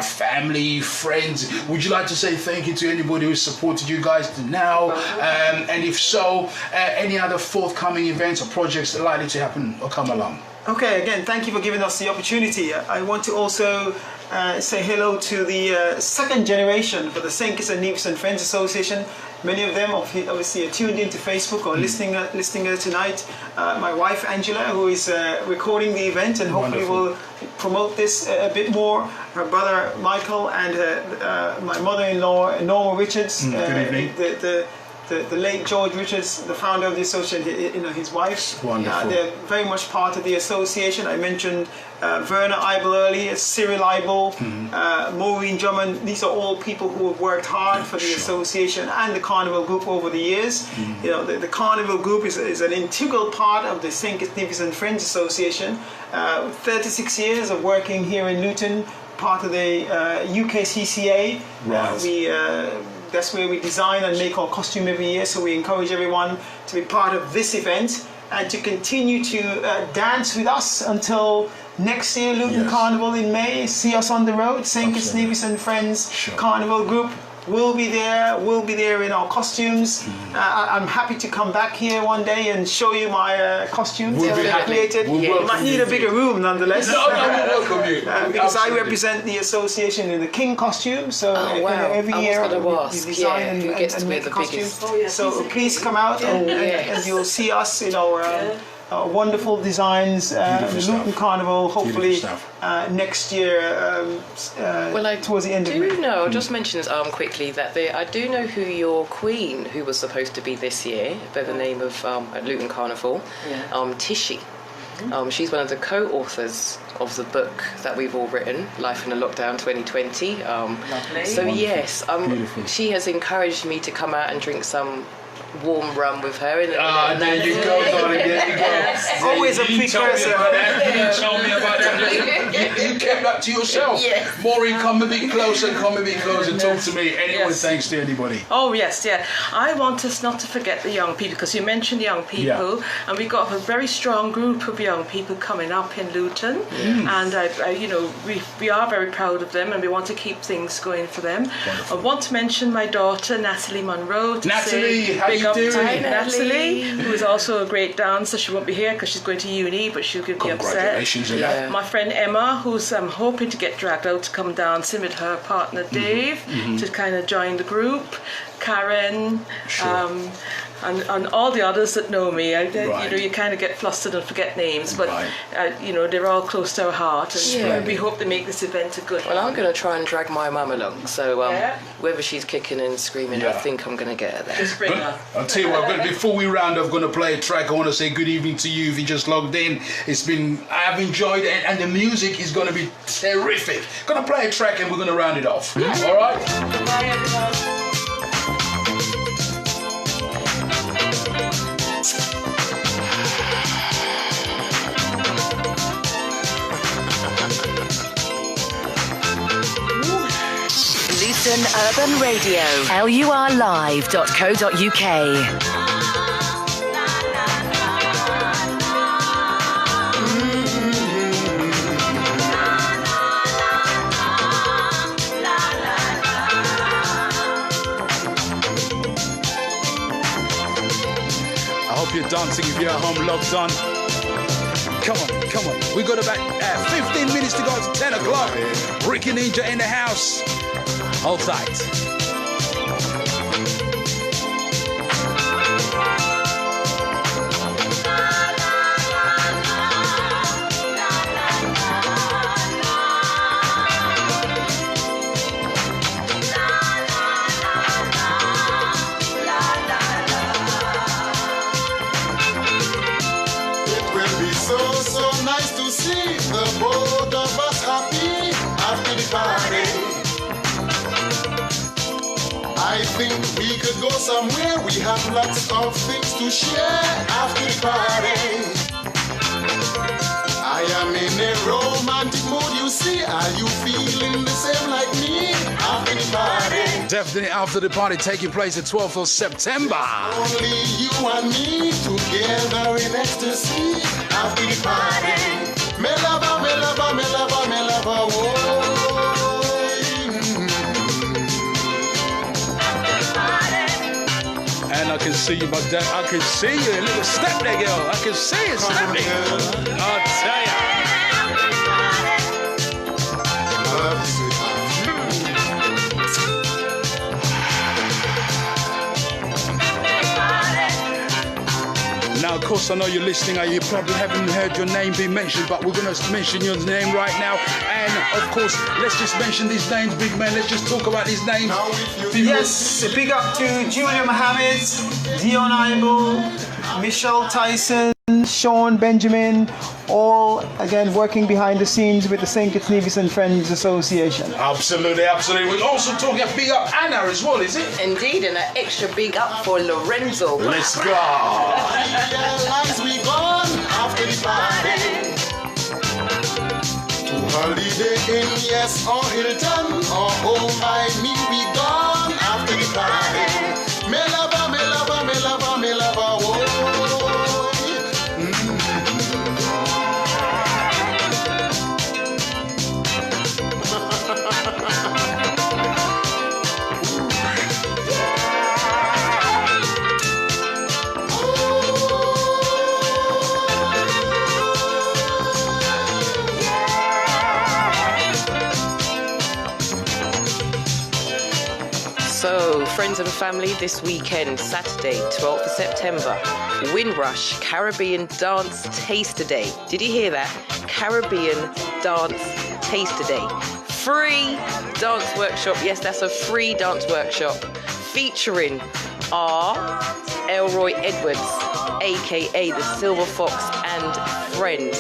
family, friends. Would you like to say thank you to anybody who supported you guys to now? And if so, any other forthcoming events or projects that are likely to happen or come along? Okay, again, thank you for giving us the opportunity. I want to also say hello to the second generation for the St. Kitts and Nevis and Friends Association. Many of them obviously are tuned into Facebook or listening tonight. My wife Angela, who is recording the event and hopefully will promote this a bit more. Her brother Michael and my mother-in-law Norma Richards. Good evening. The late George Richards, the founder of the association, you know, his wife. Wonderful. They're very much part of the association. I mentioned Verna Eibel earlier, Cyril Eibel, Maureen Drummond. These are all people who have worked hard for the association and the Carnival Group over the years. You know, the Carnival Group is an integral part of the St. Kitts Nevis and Friends Association. 36 years of working here in Luton, part of the UKCCA. Right. That's where we design and make our costume every year, so we encourage everyone to be part of this event and to continue to dance with us until next year, Luton Carnival in May. See us on the road, St. Kitts Nevis and Friends Carnival Group. We'll be there. We'll be there in our costumes. I'm happy to come back here one day and show you my costumes that I've created. You might need a bigger room, nonetheless. No, we'll welcome you. Because I represent the association in the king costume. So every year we design and make the costumes. So please come out and you'll see us in our wonderful designs, the Luton Carnival, hopefully next year towards the end of the year. I'll just mention quickly that I do know who your queen, who was supposed to be this year, by the name of at Luton Carnival, Tishy. She's one of the co-authors of the book that we've all written, Life in a Lockdown 2020. So yes, she has encouraged me to come out and drink some warm rum with her. There you go, darling. There you go. Always a precursor. You told me about that. You kept that to yourself. Yes. Maureen, come a bit closer. Talk to me. Anyone, thanks to anybody. Oh yes, yeah. I want us not to forget the young people, because you mentioned young people, and we've got a very strong group of young people coming up in Luton, and we are very proud of them, and we want to keep things going for them. Wonderful. I want to mention my daughter Natalie Monroe. Natalie, how you doing? Natalie, who is also a great dancer. She won't be here because she's going to uni, but she'll give me upset. Congratulations on that. My friend Emma, who's hoping to get dragged out to come dancing with her partner Dave to kind of join the group. Karen, and all the others that know me. You kind of get flustered and forget names, but they're all close to our heart, and we hope to make this event a good one. Well, I'm going to try and drag my mum along, so whether she's kicking and screaming, I think I'm going to get her there. Just bring her. I'll tell you what, before we round off, I'm going to play a track. I want to say good evening to you if you just logged in. I've enjoyed it, and the music is going to be terrific. Going to play a track and we're going to round it off. All right? Bye, everyone. Luton Urban Radio, lurlive.co.uk. I hope you're dancing if you're at home logged on. Come on. We got about 15 minutes to go to 10 o'clock. Ricky Ninja in the house. Hold tight. I think we could go somewhere. We have lots of things to share after the party. I am in a romantic mood, you see. Are you feeling the same like me after the party? Definitely after the party taking place the 12th of September. Only you and me together in ecstasy after the party. Me lover, me lover, me lover, me lover, whoa. And I can see you, my dad. I can see you. A little step there, girl. I can see it stepping. I'll tell ya. Now, of course, I know you're listening. You probably haven't heard your name being mentioned, but we're going to mention your name right now. And, of course, let's just mention these names, big man. Let's just talk about these names. Yes, big up to Julia Mohammed, Dion Ibo, Michelle Tyson, Sean Benjamin, all, again, working behind the scenes with the St. Kitts Nevis and Friends Association. Absolutely. We're also talking big up Anna as well, is it? Indeed, and an extra big up for Lorenzo. Let's go. Realize we gone after the party. To Holiday Inn, yes, or Hilton, or home by me, we gone after the party. Me lover, me lover, me lover, me lover, whoa. friends and family, this weekend, Saturday, 12th of September, Windrush Caribbean Dance Taster Day. Did you hear that? Caribbean Dance Taster Day. Free dance workshop. Yes, that's a free dance workshop featuring R. Elroy Edwards, aka the Silver Fox and friends.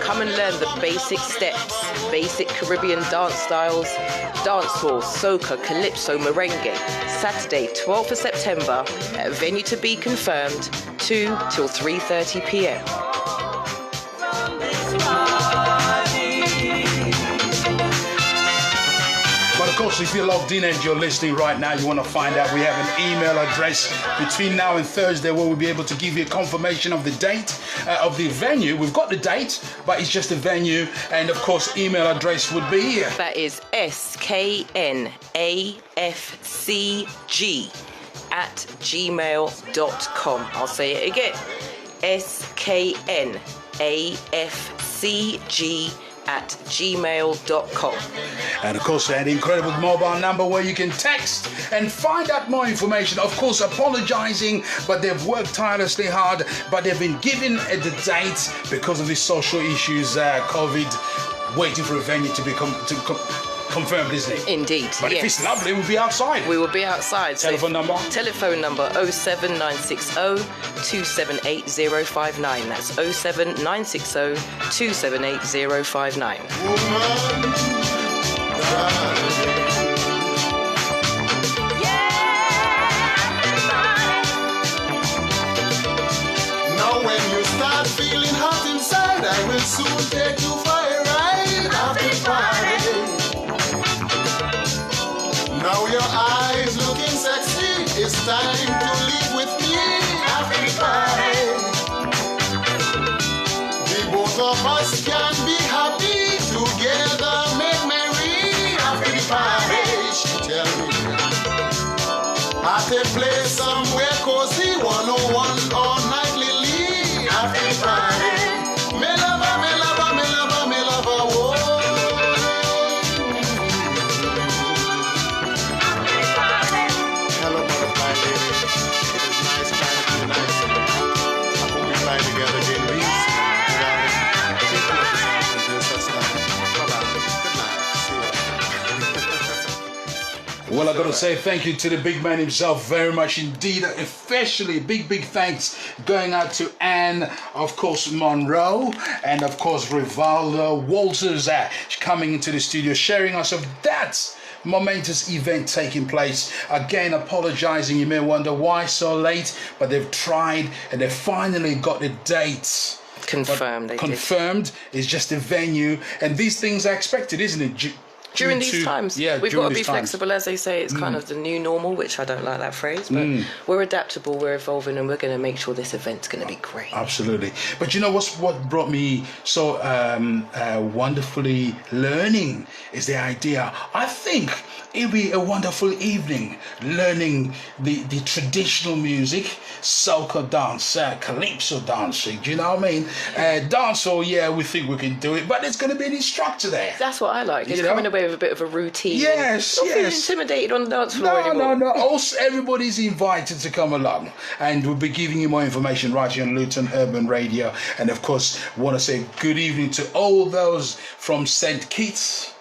Come and learn the basic steps, basic Caribbean dance styles, dancehall, soca, calypso, merengue. Saturday, 12th of September, at a venue to be confirmed, 2 till 3:30 p.m. But of course, if you're logged in and you're listening right now, you want to find out, we have an email address between now and Thursday where we'll be able to give you a confirmation of the date of the venue. We've got the date, but it's just the venue. And of course, email address would be... That is sknafcg @gmail.com. I'll say it again. sknafcg @gmail.com. And of course, an incredible mobile number where you can text and find out more information. Of course, apologizing, but they've worked tirelessly hard, but they've been given the date because of the social issues, COVID, waiting for a venue to confirmed, isn't it? Indeed. But if it's lovely, we'll be outside. We will be outside. Telephone number? Telephone number 07960 278 059. That's 07960 278 059. Now when you start feeling hot inside, I will soon take you for a ride after the party. Now your eyes looking sexy, it's time to leave with me after the party. The both of us can be happy together, make merry after the party. She tell me at a place somewhere cozy, 101 or nightly Lee after the party. Me lover, me lover, me lover, me lover, whoa. Hello, butterfly lady. It is nice trying to be nice. I hope we fly together again. Please, darling, take a look at this time. Bye-bye. Good night. See you. Well, I got to say thank you to the big man himself very much indeed. Especially big thanks going out to Anne, of course, Monroe, and of course, Rivaldo Walters coming into the studio, sharing us of that momentous event taking place. Again, apologizing. You may wonder why so late, but they've tried and they finally got the dates. Confirmed. Confirmed. It's just a venue, and these things are expected, isn't it? During these times, we've got to be flexible, as they say. It's kind of the new normal, which I don't like that phrase, but we're adaptable, we're evolving, and we're going to make sure this event's going to be great. Absolutely. But you know what brought me so wonderfully learning is the idea. I think it'll be a wonderful evening learning the traditional music, soca dance, calypso dancing. Do you know what I mean? Dancehall, yeah, we think we can do it, but there's going to be an instructor there. That's what I like. It's coming away with a bit of a routine. Yes, Not feeling intimidated on the dance floor anymore. No. Also, everybody's invited to come along, and we'll be giving you more information right here on Luton Urban Radio. And of course, want to say good evening to all those from St. Kitts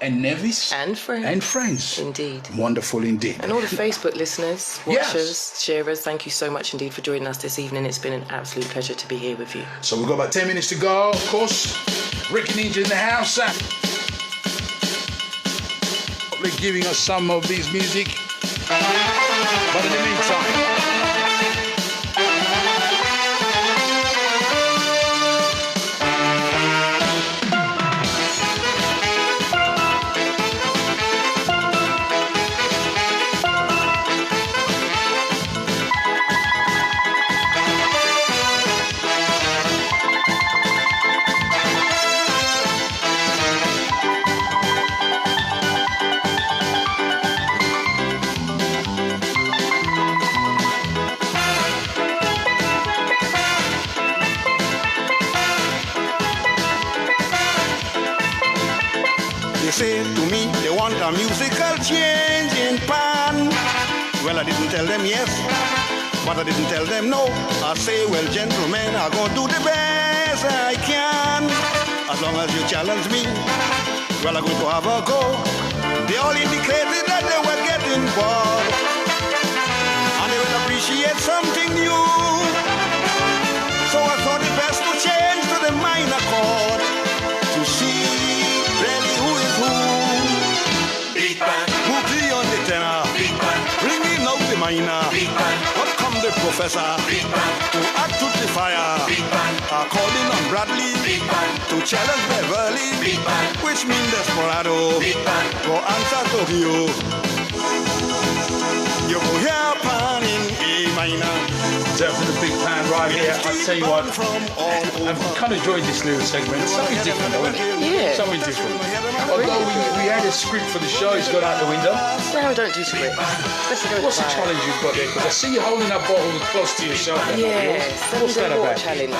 and Nevis and friends. Indeed. Wonderful indeed. And all the Facebook listeners, watchers, sharers, thank you so much indeed for joining us this evening. It's been an absolute pleasure to be here with you. So we've got about 10 minutes to go, of course. Rick Ninja in the house. Giving us some of this music. But in the meantime, Say to me they want a musical change in pan. Well, I didn't tell them yes, but I didn't tell them no. I say, well, gentlemen, I'm gonna do the best I can. As long as you challenge me, well, I'm going to have a go. They all indicated that they were getting bored, and they will appreciate something new. So I thought it best to change to the minor chord to see really who is who. Big band, Mookie on the tenor. Big band, bringing out the minor. Big band, up come the professor. Big band, to act to the fire. Big band, calling on Bradley. Big band, to challenge Beverly. Big band, which means Desperado. Big band, go answer Tokyo. You go here pan in A minor. Definitely the big pan right here. I tell you what, I've kind of enjoyed this little segment. Something different, though, isn't it? Yeah. Something different. Although we had a script for the show, it's gone out the window. No, don't do script. What's the challenge you've got there? Because I see you holding that bottle close to yourself. Yes. What's that about? Challenge.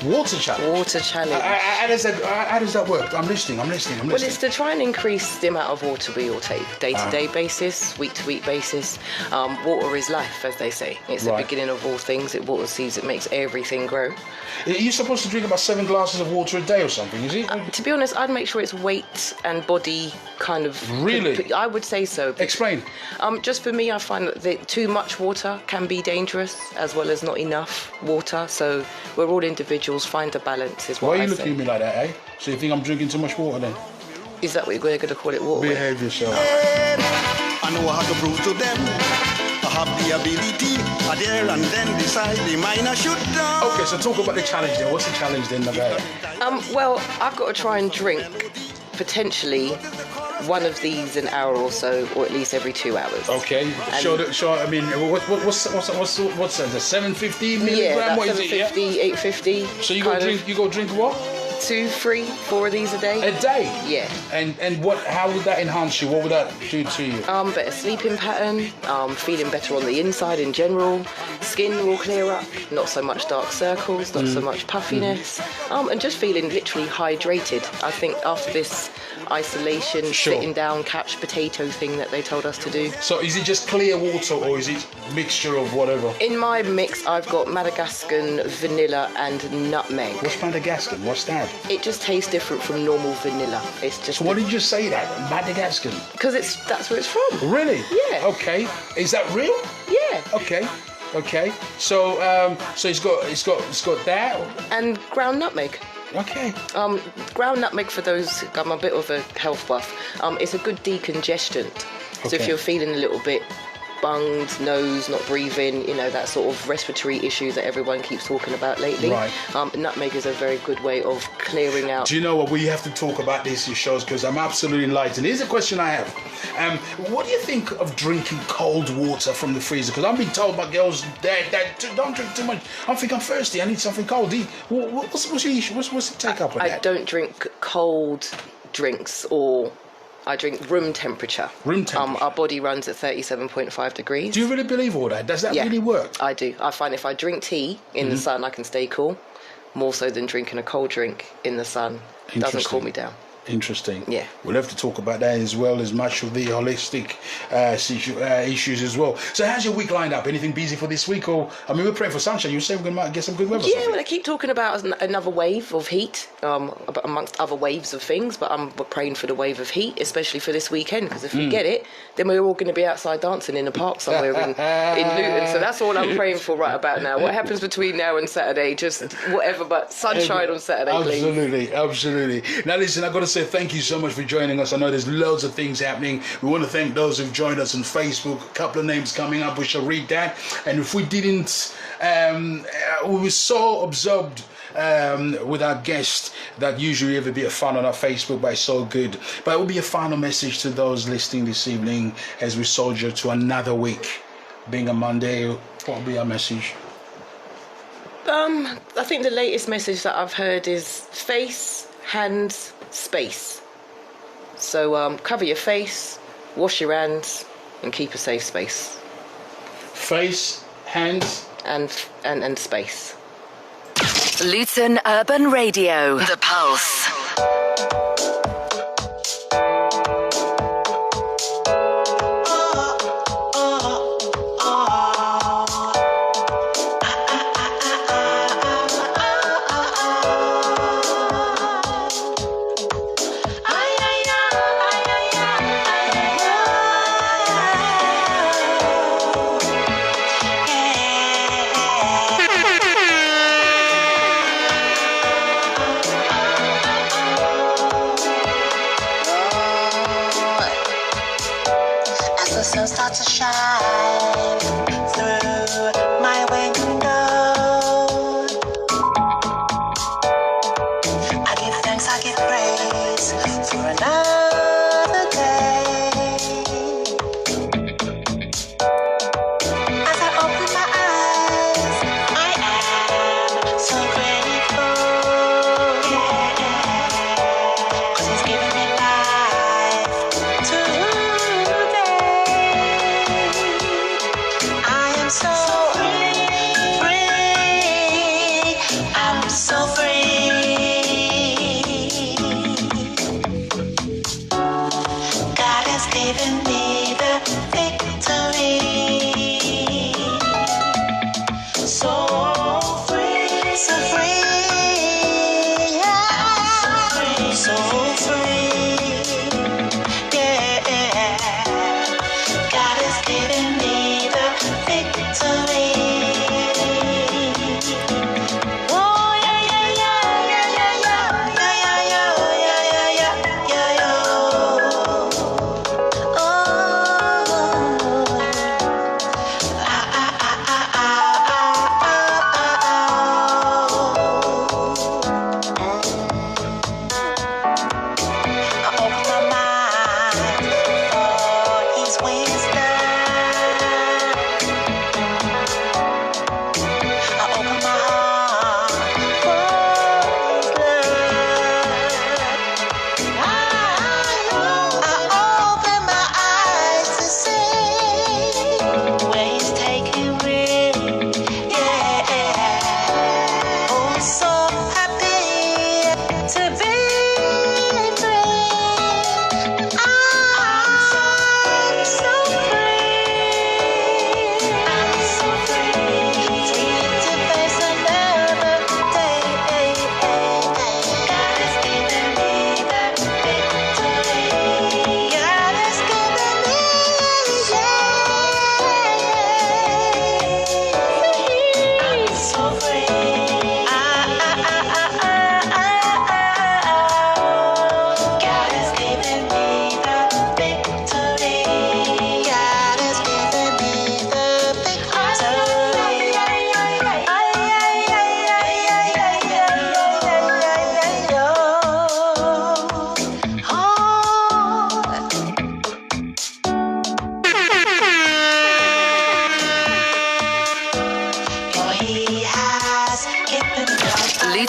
Water challenge. Water challenge. How does that work? I'm listening. Well, it's to try and increase the amount of water we all take, day-to-day basis, week-to-week basis. Water is life, as they say. It's the beginning of all things. It waters seeds. It makes everything grow. Are you supposed to drink about 7 glasses of water a day or something? Is it? To be honest, I'd make sure it's weight and body kind of. Really? I would say so. Explain. Just for me, I find that too much water can be dangerous, as well as not enough water. So we're all individuals. Find a balance is what I say. Why are you looking at me like that, eh? So you think I'm drinking too much water then? Is that what you're going to call it, water? Behave yourself. I know how to prove to them I have the ability. I dare and then decide the minor should down. Okay, so talk about the challenge then. What's the challenge then about? Well, I've got to try and drink potentially one of these an hour or so, or at least every 2 hours. Okay. Sure. I mean, what's that? The 750 milligram? Yeah, that's what is 750, it? 850. So you go drink what? 2, 3, 4 of these a day. A day? Yeah. And what? How would that enhance you? What would that do to you? Better sleeping pattern, feeling better on the inside in general, skin will clear up, not so much dark circles, not so much puffiness, and just feeling literally hydrated. I think after this isolation, sitting down, couch potato thing that they told us to do. So is it just clear water or is it mixture of whatever? In my mix, I've got Madagascan, vanilla, and nutmeg. What's Madagascan? What's that? It just tastes different from normal vanilla. It's just. So why did you just say that? Madagascan? Because that's where it's from. Really? Yeah. Okay. Is that real? Yeah. Okay. So it's got that and ground nutmeg. Okay. Ground nutmeg, for those, I'm a bit of a health buff. It's a good decongestant. So if you're feeling a little bit bunged, nose, not breathing, that sort of respiratory issue that everyone keeps talking about lately. Right. Nutmeg is a very good way of clearing out. Do you know what? We have to talk about this in shows because I'm absolutely enlightened. Here's a question I have. What do you think of drinking cold water from the freezer? Because I've been told by girls that don't drink too much. I think I'm thirsty. I need something cold. What's your issue? What's the take up on that? I don't drink cold drinks, or I drink room temperature. Room temperature. Our body runs at 37.5 degrees. Do you really believe all that? Does that really work? I do. I find if I drink tea in the sun, I can stay cool, more so than drinking a cold drink in the sun. It doesn't cool me down. Interesting. Yeah. We'll have to talk about that as well as much of the holistic issues as well. So how's your week lined up? Anything busy for this week? Or, I mean, we're praying for sunshine. You say we're going to get some good weather. Yeah, well, I keep talking about another wave of heat, amongst other waves of things, but we're praying for the wave of heat, especially for this weekend, because if we get it, then we're all going to be outside dancing in a park somewhere in Luton. So that's all I'm praying for right about now. What happens between now and Saturday, just whatever, but sunshine on Saturday, please. Absolutely. Now listen, I've got to say thank you so much for joining us. I know there's loads of things happening. We want to thank those who've joined us on Facebook. A couple of names coming up. We shall read that. And if we didn't, we were so absorbed with our guest that usually it would be a fun on our Facebook, but it's so good. But it will be a final message to those listening this evening as we soldier to another week. Being a Monday, what will be our message? I think the latest message that I've heard is face, hands, space. So cover your face, wash your hands, and keep a safe space. Face, hands, and space. Luton Urban Radio, The Pulse.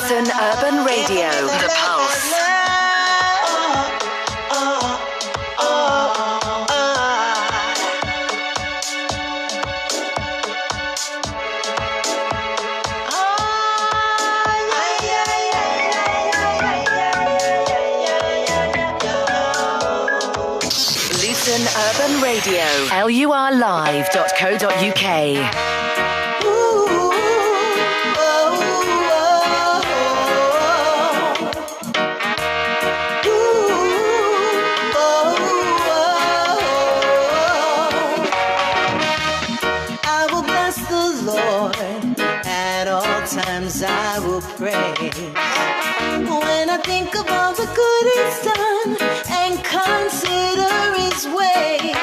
Luton Urban Radio, The Pulse. Luton Urban Radio, lurlive.co.uk. I will pray when I think of all the good He's done and consider His ways.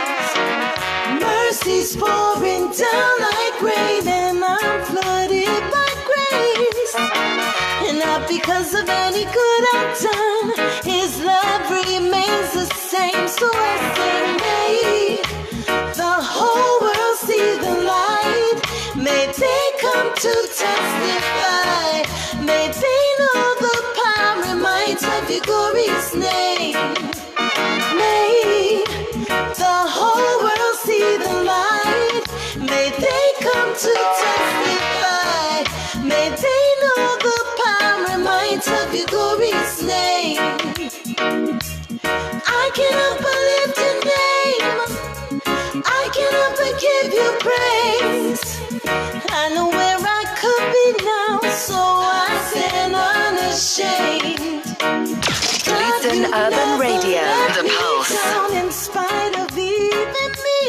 Mercy's pouring down like rain, and I'm flooded by grace. And not because of any good I've done, His love remains the same. So I sing, may the whole world see the light. May they come to testify. May they know the power and might of your glorious name. May the whole world see the light. May they come to testify. May they know the power and might of your glorious name. I cannot believe your name. I cannot but give you praise. I know where I could be now, so I stand unashamed. Luton Urban Radio, The Pulse. Down in spite of even me,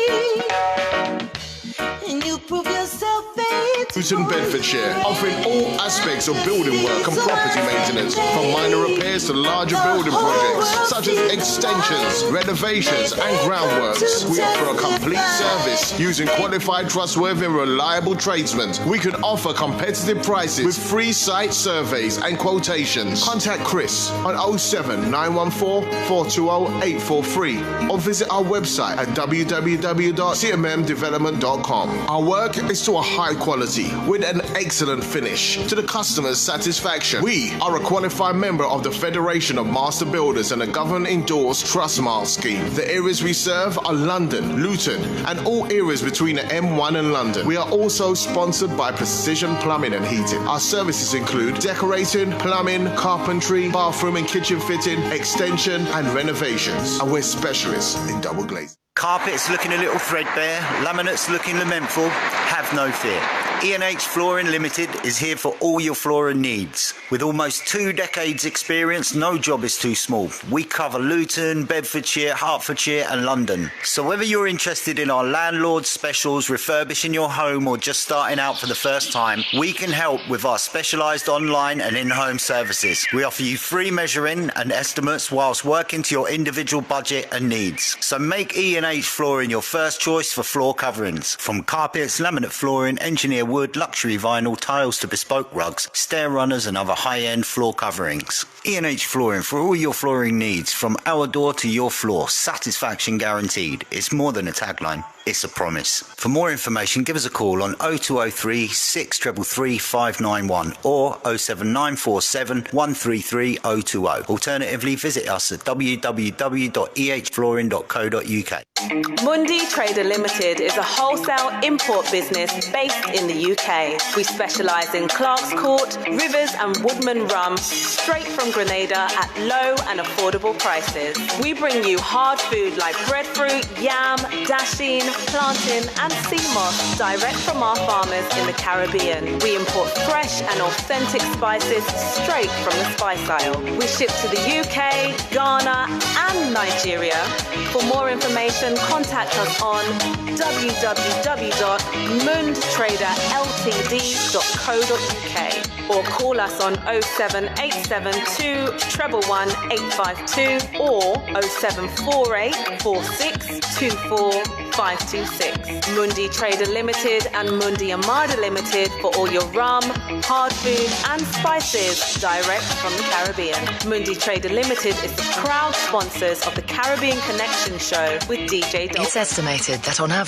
and you prove yourself faithful. Luton, Bedfordshire, offering all aspects of building work and property maintenance, from minor repairs to larger building projects, such as extensions, renovations, and groundworks. We offer a complete service using qualified, trustworthy, and reliable tradesmen. We can offer competitive prices with free site surveys and quotations. Contact Chris on 07914 420 843 or visit our website at www.cmmdevelopment.com. Our work is to a high quality with an excellent finish to the customer's satisfaction. We are a qualified member of the Federation of Master Builders and a government-endorsed Trust Mile scheme. The areas we serve are London, Luton, and all areas between the M1 and London. We are also sponsored by Precision Plumbing and Heating. Our services include decorating, plumbing, carpentry, bathroom and kitchen fitting, extension, and renovations. And we're specialists in double glazing. Carpets looking a little threadbare, laminates looking lamentful? Have no fear. E&H Flooring Limited is here for all your flooring needs. With almost 2 decades experience, no job is too small. We cover Luton, Bedfordshire, Hertfordshire and London. So whether you're interested in our landlord specials, refurbishing your home or just starting out for the first time, we can help with our specialised online and in-home services. We offer you free measuring and estimates whilst working to your individual budget and needs. So make E&H Flooring your first choice for floor coverings. From carpets, laminate flooring, engineer wood, luxury vinyl, tiles to bespoke rugs, stair runners and other high-end floor coverings. E&H Flooring for all your flooring needs, from our door to your floor, satisfaction guaranteed. It's more than a tagline, it's a promise. For more information, give us a call on 0203 633 591 or 07947 133 020. Alternatively, visit us at www.ehflooring.co.uk. Mundi Trader Limited is a wholesale import business based in the UK. We specialise in Clark's Court, Rivers and Woodman rum straight from Grenada at low and affordable prices. We bring you hard food like breadfruit, yam, dasheen, plantain and sea moss direct from our farmers in the Caribbean. We import fresh and authentic spices straight from the spice aisle. We ship to the UK, Ghana and Nigeria. For more information, contact us on www.mundtraderltd.co.uk or call us on 07872 111 852 or 0748 4624 526. Mundi Trader Limited and Mundi Armada Limited for all your rum, hard food and spices direct from the Caribbean. Mundi Trader Limited is the proud sponsors of the Caribbean Connection show with DJ Dolphin. It's estimated that on average